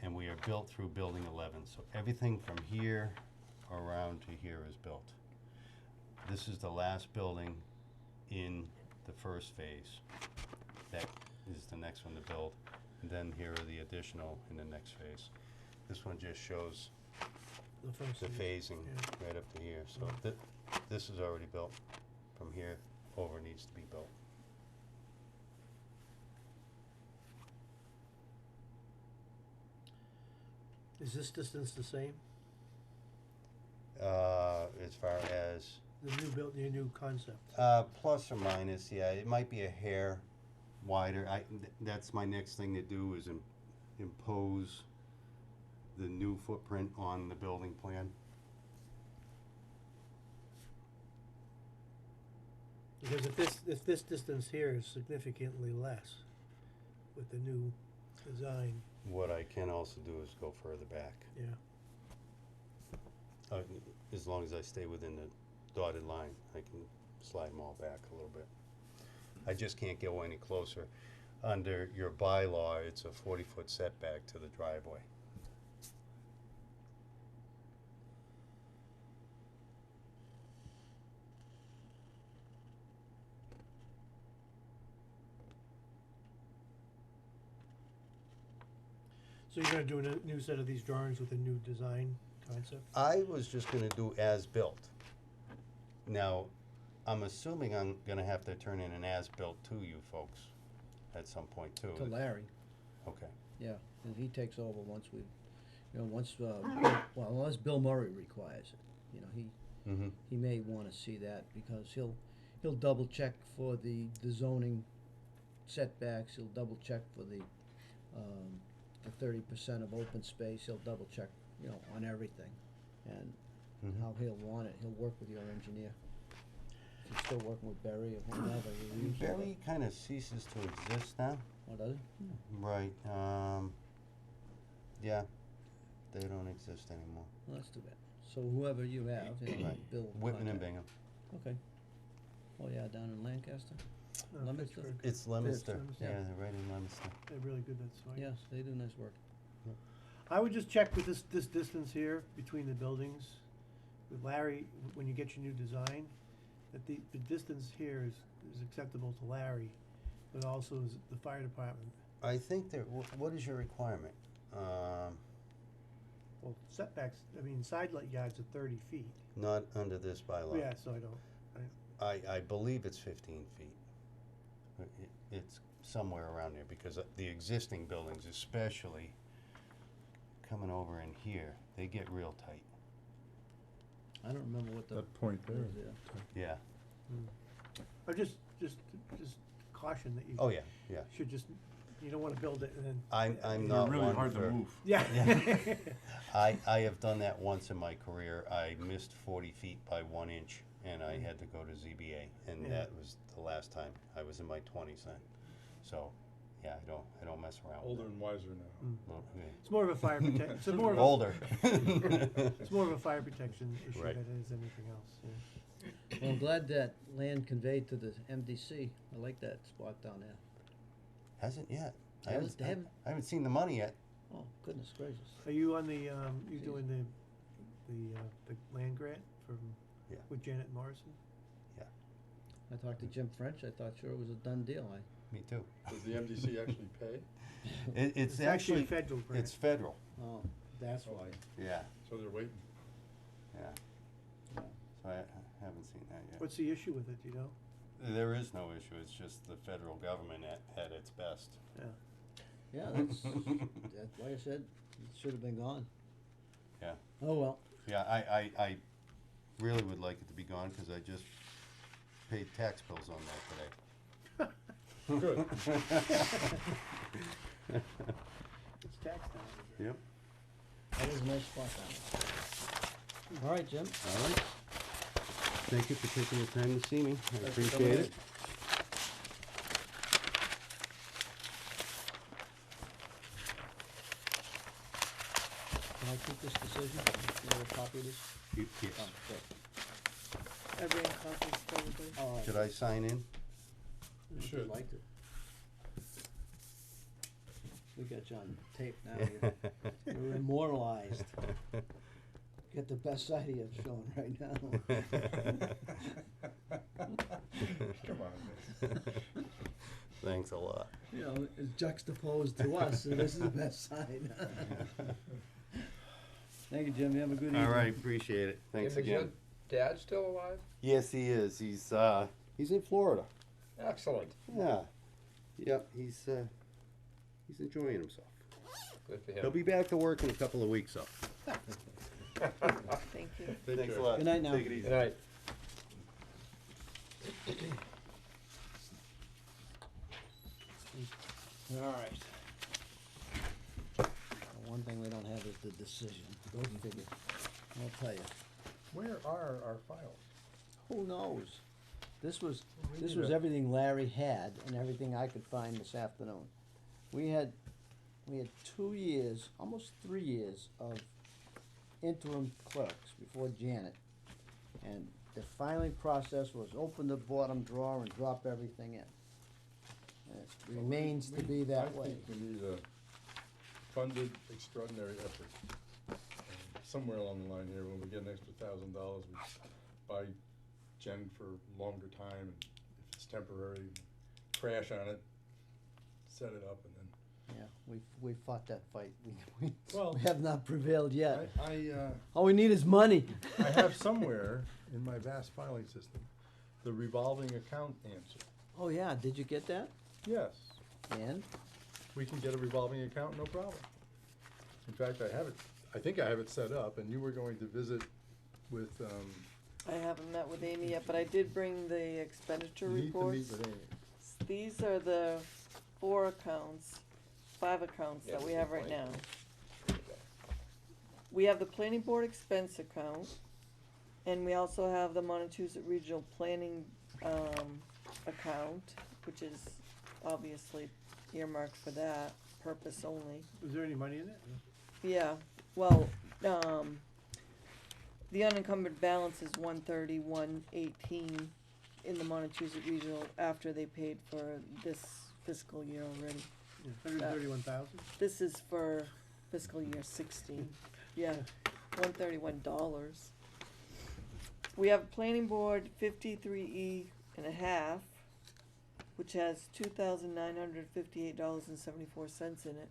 And we are built through building 11. So everything from here around to here is built. This is the last building in the first phase. That is the next one to build. And then here are the additional in the next phase. This one just shows The first the one. phasing Yeah. right up to here. So this is already built. From here over needs to be built. Is this distance the same? As far as The new your new concept? plus or minus, yeah, it might be a hair wider. That's my next thing to do is impose the new footprint on the building plan. Because if this distance here is significantly less with the new design, What I can also do is go further back, yeah. as long as I stay within the dotted line. I can slide them all back a little bit. I just can't go any closer. Under your bylaw, it's a 40-foot setback to the driveway. So you're gonna do a new set of these drawings with a new design concept? I was just gonna do as-built. Now, I'm assuming I'm gonna have to turn in an as-built to you folks at some point too. To Larry, Okay, yeah, and he takes over once we, once, well, unless Bill Murray requires it, mm-hmm, he may wanna see that, because he'll double check for the zoning setbacks, he'll double check for the 30% of open space, he'll double check, on everything. And mm-hmm. how he'll want it, he'll work with your engineer. If he's still working with Barry or whomever, he usually. Barry kinda ceases to exist now. Oh, does he? Right, yeah, they don't exist anymore. Well, that's too bad. So whoever you have, Right. Bill. Whitman and contact. Bingham. Okay. Oh, yeah, down in Lancaster? Leominster? Pittsburgh. It's Leominster, Leominster. yeah, they're right in Leominster. They're really good, that's why. Yes, they do nice work. I would just check with this distance here between the buildings. With Larry, when you get your new design, that the distance here is acceptable to Larry, but also is the fire department. I think that, what is your requirement? Well, setbacks, I mean, side lot yards are 30 feet. Not under this bylaw. Yeah, so I don't, I believe it's 15 feet. It's somewhere around there, because the existing buildings, especially coming over in here, they get real tight. I don't remember what the. That point there. is there. Yeah. or just caution that you. Oh, yeah, yeah. Should just, you don't wanna build it and then. I'm They're not really one hard to for- move. Yeah. Yeah. I have done that once in my career. I missed 40 feet by 1 inch, and I had to go to ZBA, and Yeah. that was the last time. I was in my 20s then. So, yeah, I don't mess around with Older that. and wiser now. Well, yeah. It's more of a fire protection, it's more of a. Older. It's more of a fire protection issue Right. than it is anything else, yeah. Well, I'm glad that land conveyed to the MDC. I like that spot down there. Hasn't yet. I Hasn't- haven't, haven't? I haven't seen the money yet. Oh, goodness gracious. Are you on the, you Jeez. doing the land grant from, Yeah. with Janet Morrison? I talked to Jim French, I thought sure it was a done deal. Me too. Does the MDC actually pay? It's a actually, federal grant. it's federal. Oh, that's why. Yeah, So they're waiting. yeah. Yeah. So I haven't seen that yet. What's the issue with it, do you know? There is no issue. It's just the federal government at its best. Yeah, that's, like I said, it should have been gone. Yeah. Oh, well. Yeah, I really would like it to be gone, because I just paid tax bills on that Good. It's tax time. today. Yep. That is a nice spot down there. All right, Jim. All right. Thank you for taking the time to see me. I Thanks for appreciate coming it. in. Can I keep this decision? You have a copy of this? Yes. Oh, good. I ran copies for everybody. All right. Should I sign in? You If should. you'd like to. We got you on tape now. You're immortalized. Get the best side of you shown right now. Come on, man. Thanks a lot. You know, it's juxtaposed to us, so this is the best side. Thank you, Jim. You have a good evening. All right, appreciate it. Thanks Jim, is again. your dad still alive? Yes, he is. He's in Florida. Excellent. Yeah. Yep, he's enjoying himself. Good for He'll him. be back to work in a couple of weeks, though. Thank you. Take Thanks care. a lot. Good night now. Take it easy. Good night. All right. The one thing we don't have is the decision. Go figure. I'll tell you. Where are our files? Who knows? This was We this need was a- everything Larry had and everything I could find this afternoon. We had 2 years, almost 3 years of interim clerks before Janet. And the filing process was open the bottom drawer and drop everything in. And it remains to be that way. I think we need a funded extraordinary effort. Somewhere along the line here, when we get an extra $1,000, we buy Jen for longer time, and if it's temporary, crash on it, set it up, and then Yeah, we fought that fight. We Well, we have not prevailed yet. I All we need is money. I have somewhere in my vast filing system the revolving account answer. Oh, yeah, did you get that? Yes, And? we can get a revolving account, no problem. In fact, I think I have it set up, and you were going to visit with, I haven't met with Amy yet, but I did bring the expenditure you need to reports. meet with Amy. These are the 5 accounts that we have right now. We have the planning board expense account, and we also have the Montezut Regional Planning, account, which is obviously earmarked for that purpose only. Was there any money in it? Yeah, well, the unencumbered balance is 131,18 in the Montezut Regional after they paid for this fiscal year already. Yeah, 131,000? This is for fiscal year 16, yeah, $131. We have planning board 53E&a half, which has $2,958.74 in it,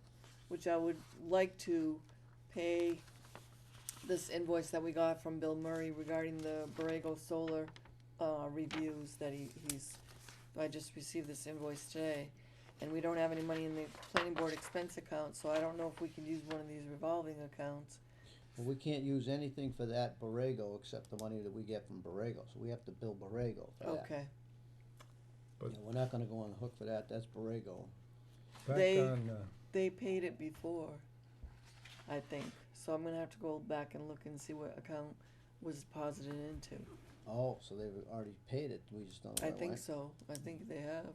which I would like to pay this invoice that we got from Bill Murray regarding the Borrego Solar, reviews that I just received this invoice today. And we don't have any money in the planning board expense account, so I don't know if we can use one of these revolving accounts. Well, we can't use anything for that Borrego except the money that we get from Borrego, so we have to bill Borrego for that. Okay, But Yeah, we're not gonna go on the hook for that, that's Borrego. back They- on, they paid it before, I think, so I'm gonna have to go back and look and see what account was deposited into. Oh, so they've already paid it, we just don't know I why. think so, I think they have.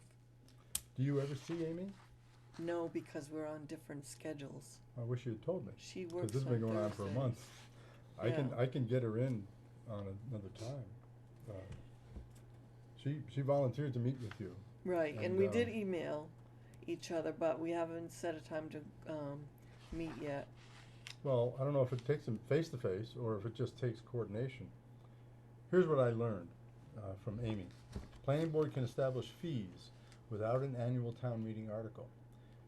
do you ever see Amy? No, because we're on different schedules. I wish you had told me. She Cause works this has been on going on for a Thursdays. month. Yeah. I can get her in on another time. She volunteered to meet with you. Right, and And, we did email each other, but we haven't set a time to, meet yet. Well, I don't know if it takes them face to face or if it just takes coordination. Here's what I learned from Amy. Planning board can establish fees without an annual town meeting article.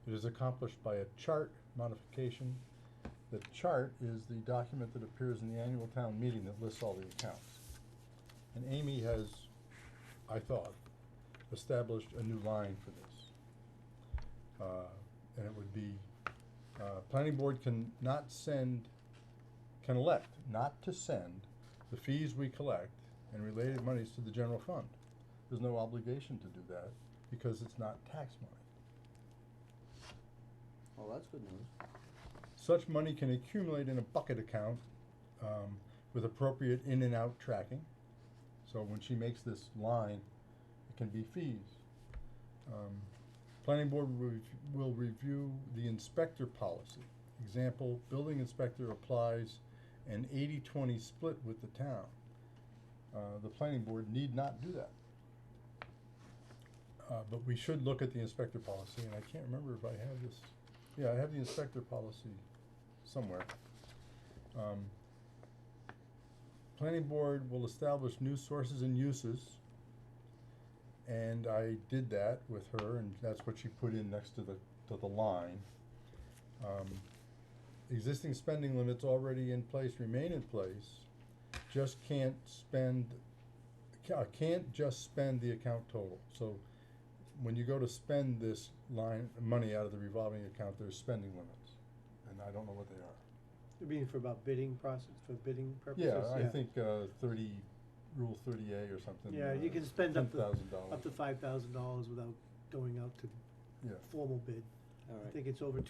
It is accomplished by a chart modification. The chart is the document that appears in the annual town meeting that lists all the accounts. And Amy has, I thought, established a new line for this. And it would be, planning board can elect not to send the fees we collect and related monies to the general fund. There's no obligation to do that because it's not tax money. Oh, that's good news. Such money can accumulate in a bucket account with appropriate in and out tracking. So when she makes this line, it can be fees. Planning board will review the inspector policy. Example, building inspector applies an 80-20 split with the town. The planning board need not do that. But we should look at the inspector policy, and I can't remember if I have this. Yeah, I have the inspector policy somewhere. Planning board will establish new sources and uses, and I did that with her, and that's what she put in next to the line. Existing spending limits already in place remain in place, just can't just spend the account total. So when you go to spend this money out of the revolving account, there's spending limits, and I don't know what they are. You mean for about bidding process, for bidding purposes? Yeah, I think, Rule 30A or something. Yeah, you can spend up to $10,000. up to $5,000 without going out to Yeah. formal bid. All I right. think it's over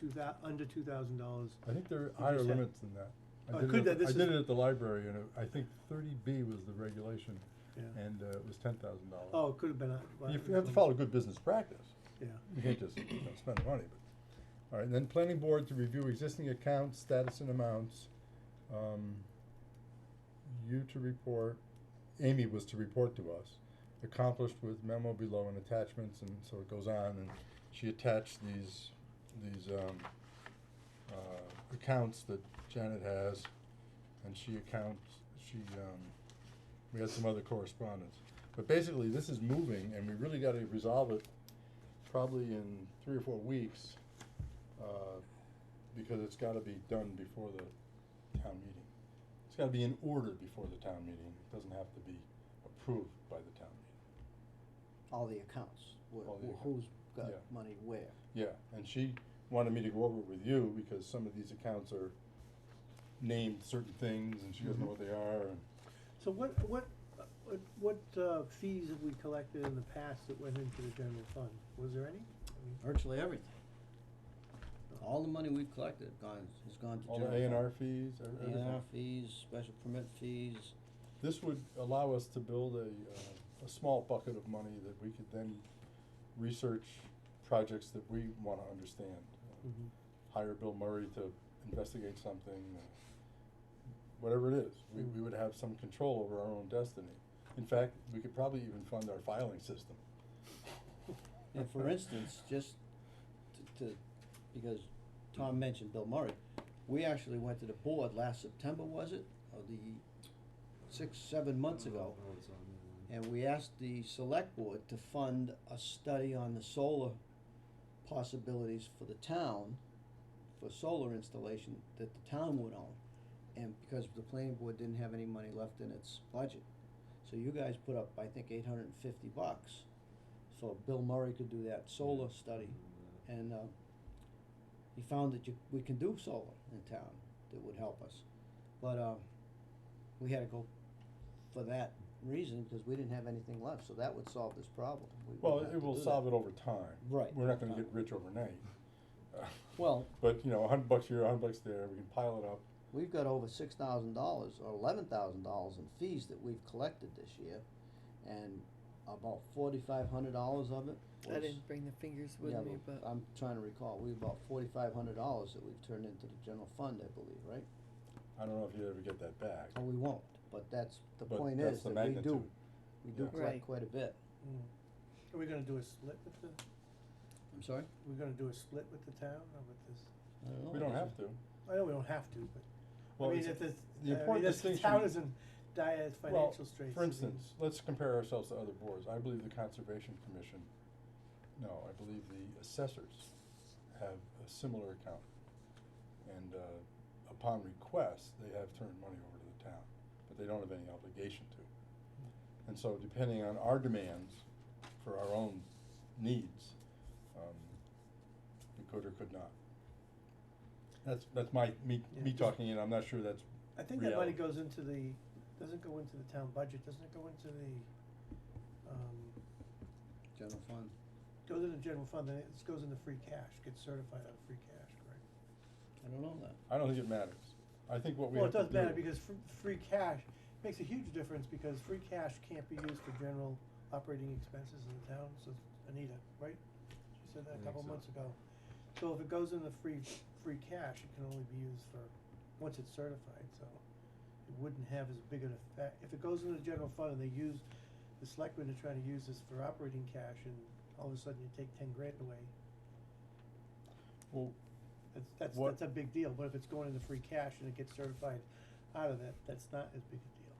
under $2,000. I think there are You higher just have- limits than that. Oh, I did could it, that- this I did is- it at the library, and I think 30B was the regulation, Yeah. and it was $10,000. Oh, it could have been You have to follow good business practice. Yeah. You can't just spend the money, but, all right, and then planning board to review existing accounts, status and amounts. You to report, Amy was to report to us, accomplished with memo below and attachments, and so it goes on, and she attached these accounts that Janet has, and we had some other correspondence. But basically, this is moving, and we really gotta resolve it probably in 3 or 4 weeks, because it's gotta be done before the town meeting. It's gotta be in order before the town meeting, it doesn't have to be approved by the town meeting. All the accounts, All the who's accounts, got yeah. money where. Yeah, and she wanted me to go over it with you, because some of these accounts are named certain things, and she doesn't know what they are, and So what fees have we collected in the past that went into the general fund? Was there any? I mean, Virtually everything. All the money we've collected has gone to all general the A and R fund. fees, everything. A&R fees, special permit fees. This would allow us to build a small bucket of money that we could then research projects that we wanna understand. Mhm. Hire Bill Murray to investigate something, whatever it is, we would have some control over our own destiny. In fact, we could probably even fund our filing system. And for instance, just because Tom mentioned Bill Murray, we actually went to the board last September, was it? Or the 6-7 months ago. And we asked the select board to fund a study on the solar possibilities for the town, for solar installation that the town would own. And because the planning board didn't have any money left in its budget. So you guys put up, I think, $850, so Bill Murray could do that solar study. And, he found that we can do solar in town that would help us. But, we had to go for that reason, because we didn't have anything left, so that would solve this problem. Well, it will solve it over time. Right. We're not gonna get rich overnight. Well, But, you know, $100 here, $100 there, we can pile it up. we've got over $6,000 or $11,000 in fees that we've collected this year, and about $4,500 of it was. I didn't bring the figures with Yeah, me, but I'm trying to recall, we have about $4,500 that we've turned into the general fund, I believe, right? I don't know if you ever get that back. Oh, we won't, but that's, the But point that's is the that we do magnitude. Yeah. collect Right. quite a bit. Are we gonna do a split with the, I'm sorry? we're gonna do a split with the town or with this? I don't know. We don't have to. I know we don't have to, but, Well, I mean, it's- if it's, the important if the distinction. town is in dire Well, financial straits. for instance, let's compare ourselves to other boards. I believe the Conservation Commission, no, I believe the assessors have a similar account. And, upon request, they have turned money over to the town, but they don't have any obligation to. And so depending on our demands for our own needs, we could or could not. That's me Yeah. talking, and I'm not sure that's I think that money reality. goes into the, doesn't go into the town budget, doesn't it go into the, General fund. goes into the general fund, then it goes into free cash, gets certified out of free cash, correct? I don't know that. I don't think it matters. I think what we Well, have it to does do. matter, because free cash makes a huge difference, because free cash can't be used for general operating expenses in the town, so Anita, right? She said that I a think couple so. months ago. So if it goes in the free cash, it can only be used for, once it's certified, so it wouldn't have as big an effect. If it goes in the general fund and they use, the selectmen are trying to use this for operating cash, and all of a sudden you take 10 grand away, Well, that's a big deal, but if it's going into free cash and it gets certified out of that, that's not as big a deal.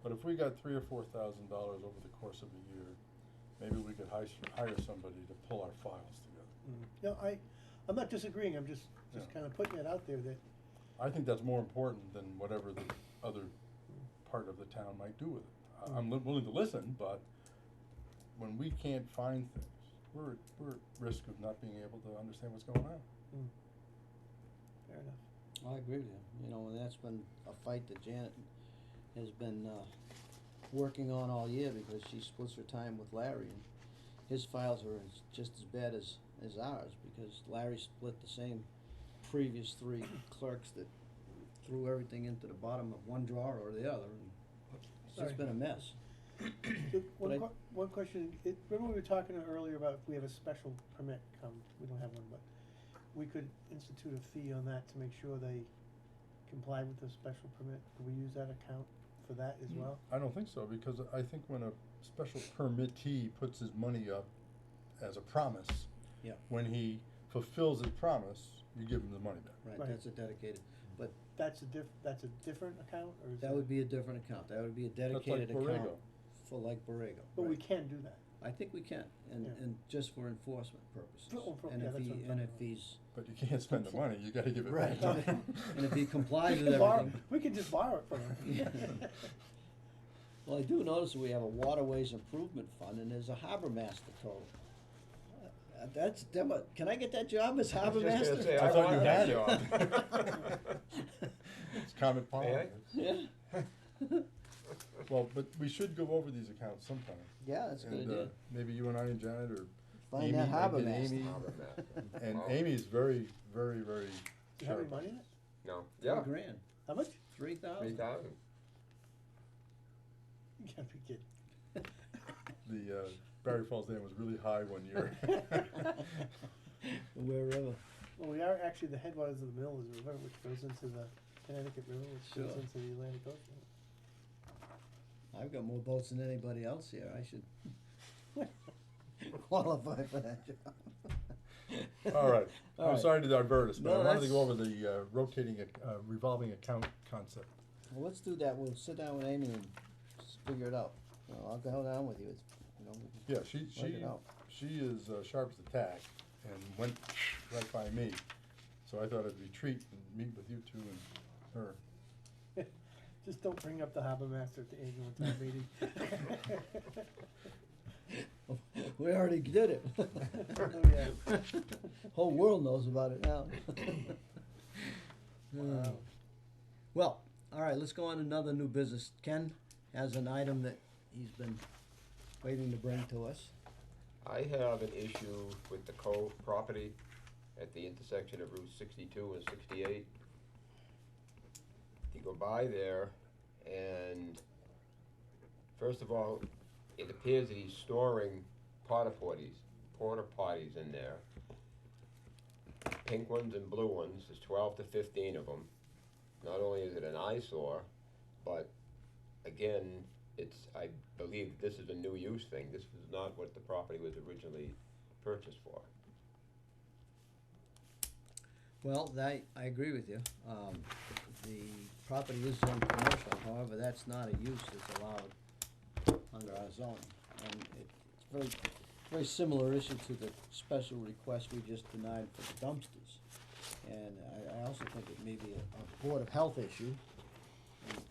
but if we got $3,000 or $4,000 over the course of a year, maybe we could hire somebody to pull our files together. No, I'm not disagreeing, I'm just Yeah. kinda putting it out there that, I think that's more important than whatever the other part of the town might do with it. I'm willing to listen, but when we can't find things, we're at risk of not being able to understand what's going on. fair enough. I agree with you, you know, and that's been a fight that Janet has been, working on all year, because she splits her time with Larry, and his files are just as bad as ours, because Larry split the same previous 3 clerks that threw everything into the bottom of one drawer or the other, and it's Sorry. just been a mess. So, But one question, remember we were talking earlier about if we have a special permit come, we don't have one, but we could institute a fee on that to make sure they comply with the special permit, do we use that account for that as well? I don't think so, because I think when a special permittee puts his money up as a promise, Yeah. when he fulfills his promise, you give him the money back. Right, Right. that's a dedicated, but That's a different account, or is that would be a different account, that would be a That's like dedicated account Borrego. for like Borrego. But we right. can do that. I think we can, Yeah. and just for enforcement purposes. And yeah, if that's he, what I'm and talking if about. he's, But you can't spend the money, you gotta give it right, back. and if he complies We with can borrow- everything. We can just borrow it from him. Yeah. Well, I do notice that we have a waterways improvement fund, and there's a harbor master total. Can I get that job as harbor I was just master? gonna say, I I thought want you that had job. it. It's Comet Pond. May I? Yeah. Well, but we should go over these accounts sometime. Yeah, that's a good And, idea. maybe you and I and Janet or Find Amy, that harbor get master. Amy. Harbor master. And Wow. Amy's very, very, very Do you have any sharp. money in it? No, yeah, $3,000, How much? 3,000. 3,000. You gotta be kidding. The, Barry Falls Dam was really high one year. Wherever. Well, we are actually, the headwaters of the mill is a river which goes into the Connecticut River, which goes Sure. into the Atlantic Ocean. I've got more boats than anybody else here. I should qualify for that job. All right, All I'm right. sorry to divert us, but No, I wanted to go that's- over the, rotating, revolving account concept. Well, let's do that. We'll sit down with Amy and figure it out. I'll go down with you. It's, Yeah, Work it out. she is sharp as a tack and went right by me. So I thought it'd be a treat and meet with you two and her. Just don't bring up the harbor master at the annual town meeting. we already did it. Oh, yeah. Whole world knows about it now. Wow. Well, all right, let's go on to another new business. Ken has an item that he's been waiting to bring to us. I have an issue with the Cove property at the intersection of Route 62 and 68. You go by there, and first of all, it appears that he's storing porta potties in there. Pink ones and blue ones, there's 12 to 15 of them. Not only is it an eyesore, but again, I believe this is a new use thing. This was not what the property was originally purchased for. Well, I agree with you. The property is zoned commercial, however, that's not a use that's allowed under our zoning. And it's very similar issue to the special request we just denied for the dumpsters. And I also think it may be a Board of Health issue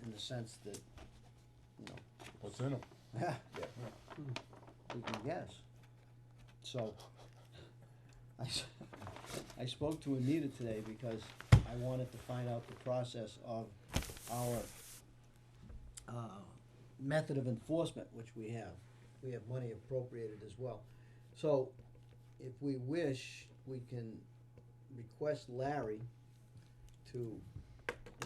in the sense that, you know, What's in them? yeah, Yeah. we can guess. So, I spoke to Anita today because I wanted to find out the process of our method of enforcement, which we have. We have money appropriated as well. So, if we wish, we can request Larry to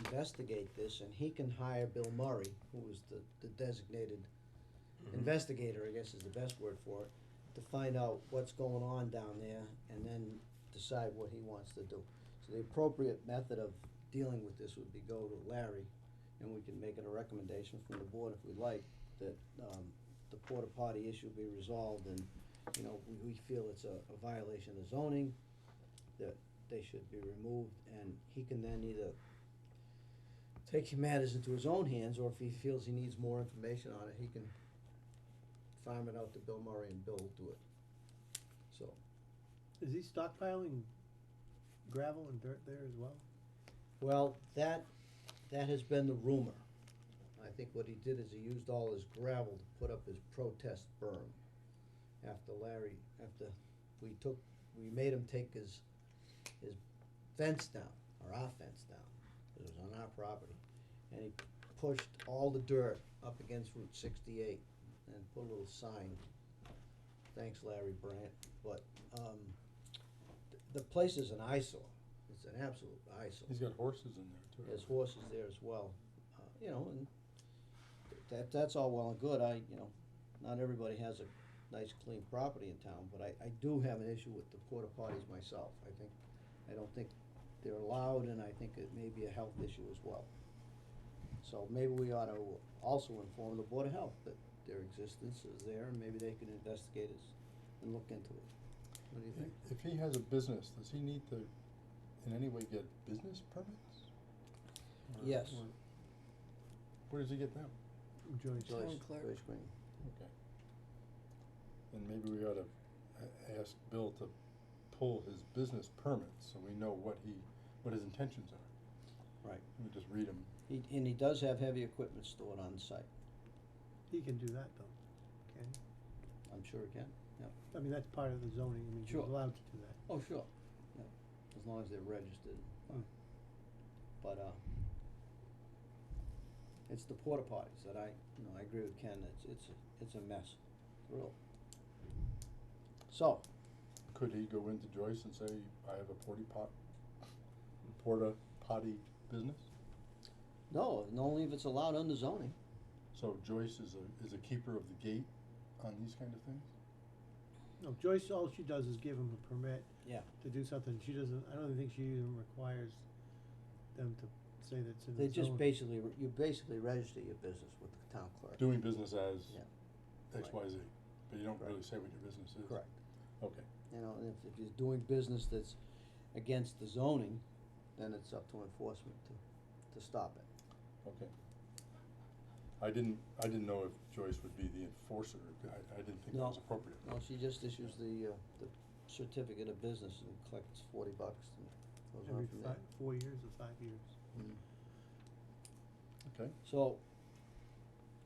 investigate this, and he can hire Bill Murray, who is the designated investigator, I guess is the best word for it, to find out what's going on down there and then decide what he wants to do. So the appropriate method of dealing with this would be go to Larry, and we can make it a recommendation from the board if we like, that the porta potty issue be resolved, and, you know, we feel it's a violation of zoning, that they should be removed, and he can then either take matters into his own hands, or if he feels he needs more information on it, he can farm it out to Bill Murray and Bill will do it. So, Is he stockpiling gravel and dirt there as well? well, that has been the rumor. I think what he did is he used all his gravel to put up his protest berm. After we made him take his fence down, or our fence down, it was on our property. And he pushed all the dirt up against Route 68 and put a little sign, thanks Larry Brandt, but, the place is an eyesore, it's an absolute eyesore. He's got horses in there too. There's horses there as well, you know, and that's all well and good. Not everybody has a nice clean property in town, but I do have an issue with the porta potties myself. I don't think they're allowed, and I think it may be a health issue as well. So maybe we ought to also inform the Board of Health that their existence is there, and maybe they can investigate it and look into it. What do you think? If he has a business, does he need to in any way get business permits? Yes. Where does he get them? Joyce. Joyce Clerk. Green. Okay. then maybe we ought to ask Bill to pull his business permits so we know what his intentions are. Right. We just read them. And he does have heavy equipment stored on site. He can do that though, can he? I'm sure he can, yeah. I mean, that's part of the zoning, I mean, he's Sure. allowed to do that. Oh, sure, yeah, as long as they're registered. Mm. But, it's the porta potties that I agree with Ken, it's a mess, real. So, Could he go into Joyce and say, I have a porta potty business? no, only if it's allowed under zoning. So Joyce is a keeper of the gate on these kind of things? No, Joyce, all she does is give him a permit Yeah. to do something, she doesn't, I don't think she even requires them to say that it's in the They just zone. basically, you basically register your business with the town clerk. Doing business as Yeah. X, Y, Z, but you don't Right. really say what your business is? Correct. Okay. You know, and if you're doing business that's against the zoning, then it's up to enforcement to stop it. Okay. I didn't know if Joyce would be the enforcer. I didn't think that was No. appropriate. No, she just issues the certificate of business and collects $40 and goes on Every from there. 4 years or 5 years. Mm. Okay. So,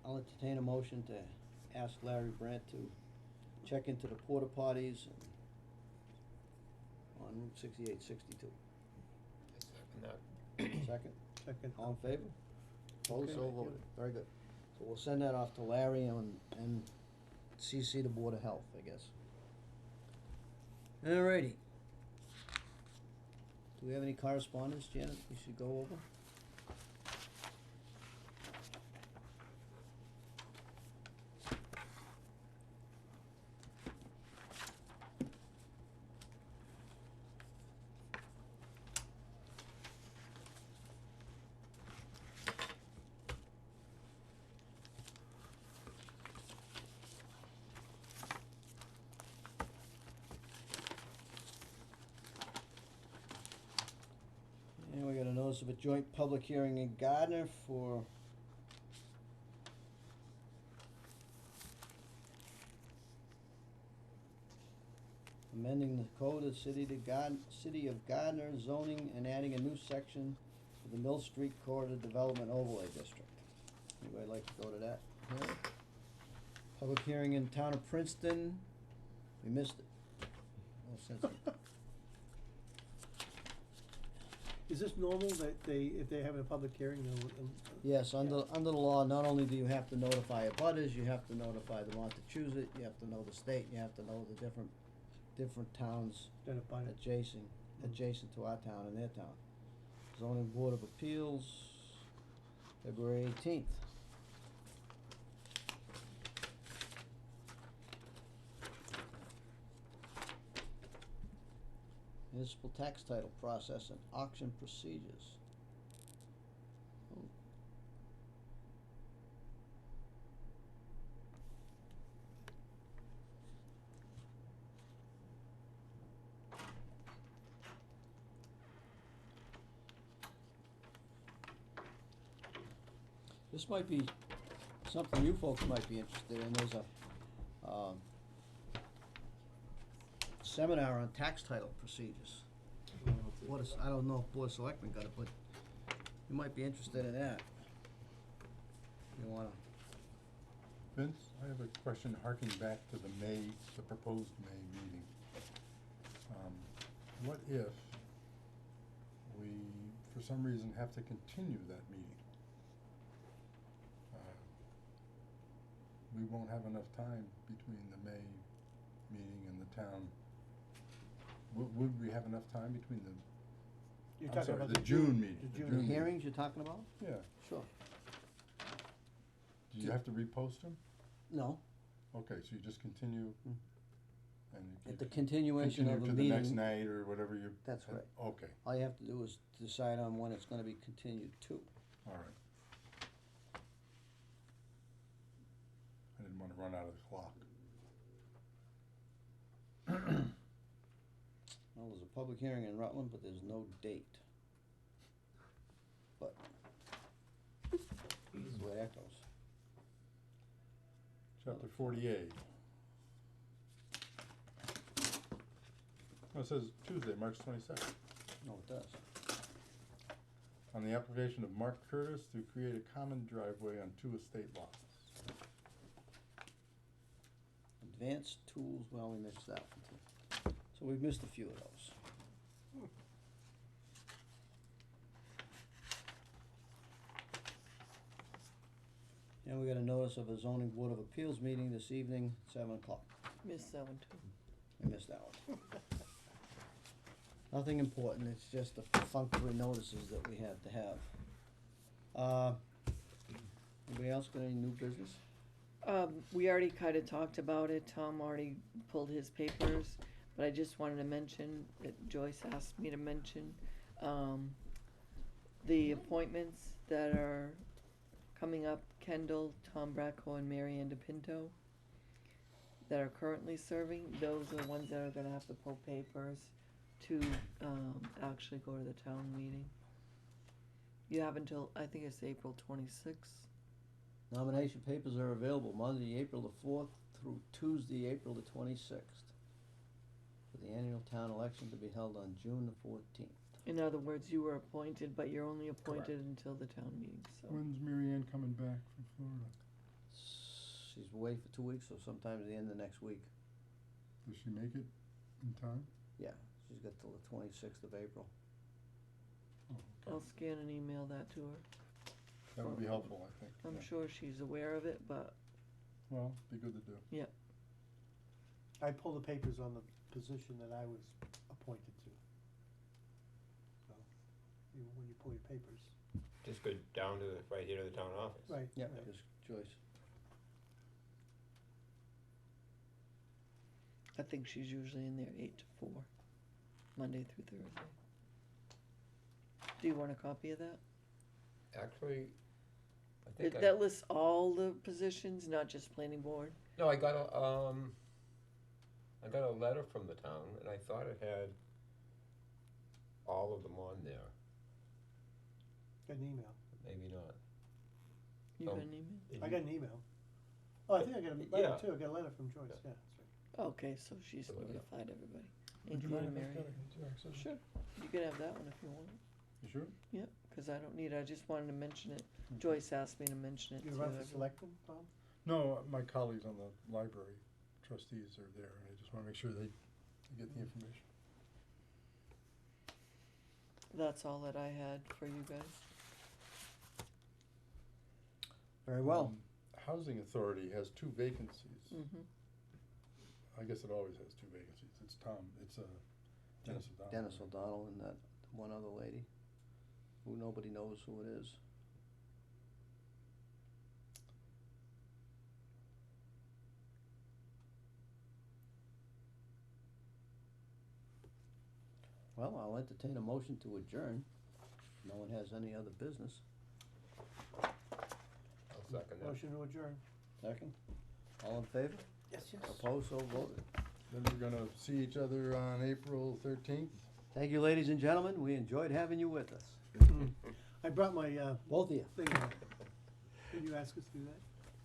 I'll entertain a motion to ask Larry Brandt to check into the porta potties on Route 6862. I second that. Second, Second. all in favor? Opposed, Okay. so voted, very good. So we'll send that off to Larry and CC the Board of Health, I guess. Alrighty. Do we have any correspondence, Janet, we should go over? And we got a notice of a joint public hearing in Gardner for amending the code of City of Gardner zoning and adding a new section to the Mill Street Corridor Development Overlay District. Anybody like to go to that hearing? Public hearing in town of Princeton, we missed it. No sense in Is this normal that if they're having a public hearing, they'll, Yes, under the law, not only do you have to notify abutters, you have to notify the Montechusett, you have to know the state, you have to know the different towns identify it? adjacent to our town and their town. Zoning Board of Appeals, February 18th. Municipal tax title process and auction procedures. Oh. This might be something you folks might be interested in. There's a seminar on tax title procedures. I don't know if Board of Selectmen got it, but you might be interested in that. You wanna, Vince, I have a question harking back to the proposed May meeting. What if we, for some reason, have to continue that meeting? We won't have enough time between the May meeting and the town. Would we have enough time between the, You're I'm talking sorry, about the June meeting, the the June the meeting. hearings you're talking about? Yeah, Sure. do you have to repost them? No, Okay, so you just continue Mm. and you at the keep- continuation of a continue to the next meeting, night or whatever you. That's right. Okay, all you have to do is decide on when it's gonna be continued to. all right. I didn't wanna run out of the clock. Well, there's a public hearing in Rutland, but there's no date. But, this is where that goes. Chapter 48. Oh, it says Tuesday, March 22nd. No, it does. On the application of Mark Curtis to create a common driveway on 2 estate lots. Advanced tools, well, we missed that one too. So we've missed a few of those. And we got a notice of a zoning board of appeals meeting this evening, 7:00. Missed that one too. I missed that one. Nothing important, it's just the perfunctory notices that we had to have. Anybody else got any new business? We already kinda talked about it, Tom already pulled his papers, but I just wanted to mention, that Joyce asked me to mention, the appointments that are coming up, Kendall, Tom Bracco, and Mary Ann DePinto, that are currently serving, those are the ones that are gonna have to pull papers to, actually go to the town meeting. You have until, I think it's April 26th. Nomination papers are available Monday, April the 4th through Tuesday, April the 26th. For the annual town election to be held on June the 14th. In other words, you were appointed, but you're only appointed until the town meeting, so. When's Mary Ann coming back from Florida? She's away for 2 weeks, so sometime at the end of next week. Does she make it in time? Yeah, she's got till the 26th of April. Oh, I'll okay. scan and email that to her. That would be helpful, I think. I'm yeah. sure she's aware of it, but Well, be good to do. I pulled the papers on the position that I was appointed to. So, when you pull your papers. Just go down to, right here to the town office. Right. Yeah, right. just Joyce. I think she's usually in there 8 to 4, Monday through Thursday. Do you want a copy of that? Actually, I think That lists all the positions, not just planning board? no, I got a letter from the town, and I thought it had all of them on there. Got an email. Maybe not. You got Oh. an email? I got an email. Oh, I think I got a letter Yeah. too. I got a letter from Joyce, yeah, that's right. Okay, so she's So, yeah. notified everybody, Would you mind including if I Mary. got it? Can you access it? Sure, you can have that one if you want. You sure? Yep, cause I don't need it, I just wanted to mention it. Okay. Joyce asked me to mention it to You run for everyone. selectman, Tom? No, my colleagues on the library trustees are there, and I just wanna make sure they get the information. That's all that I had for you guys. Very well. Housing Authority has 2 vacancies. Mm-hmm. I guess it always has 2 vacancies. It's Dennis O'Donnell. Dennis O'Donnell and that one other lady, who nobody knows who it is. Well, I'll entertain a motion to adjourn. No one has any other business. I'll second that. Motion to adjourn. Second? All in favor? Yes, yes. Opposed, so voted. Then we're gonna see each other on April 13th. Thank you, ladies and gentlemen. We enjoyed having you with us. I brought my, Both of you. thing. Did you ask us to do that?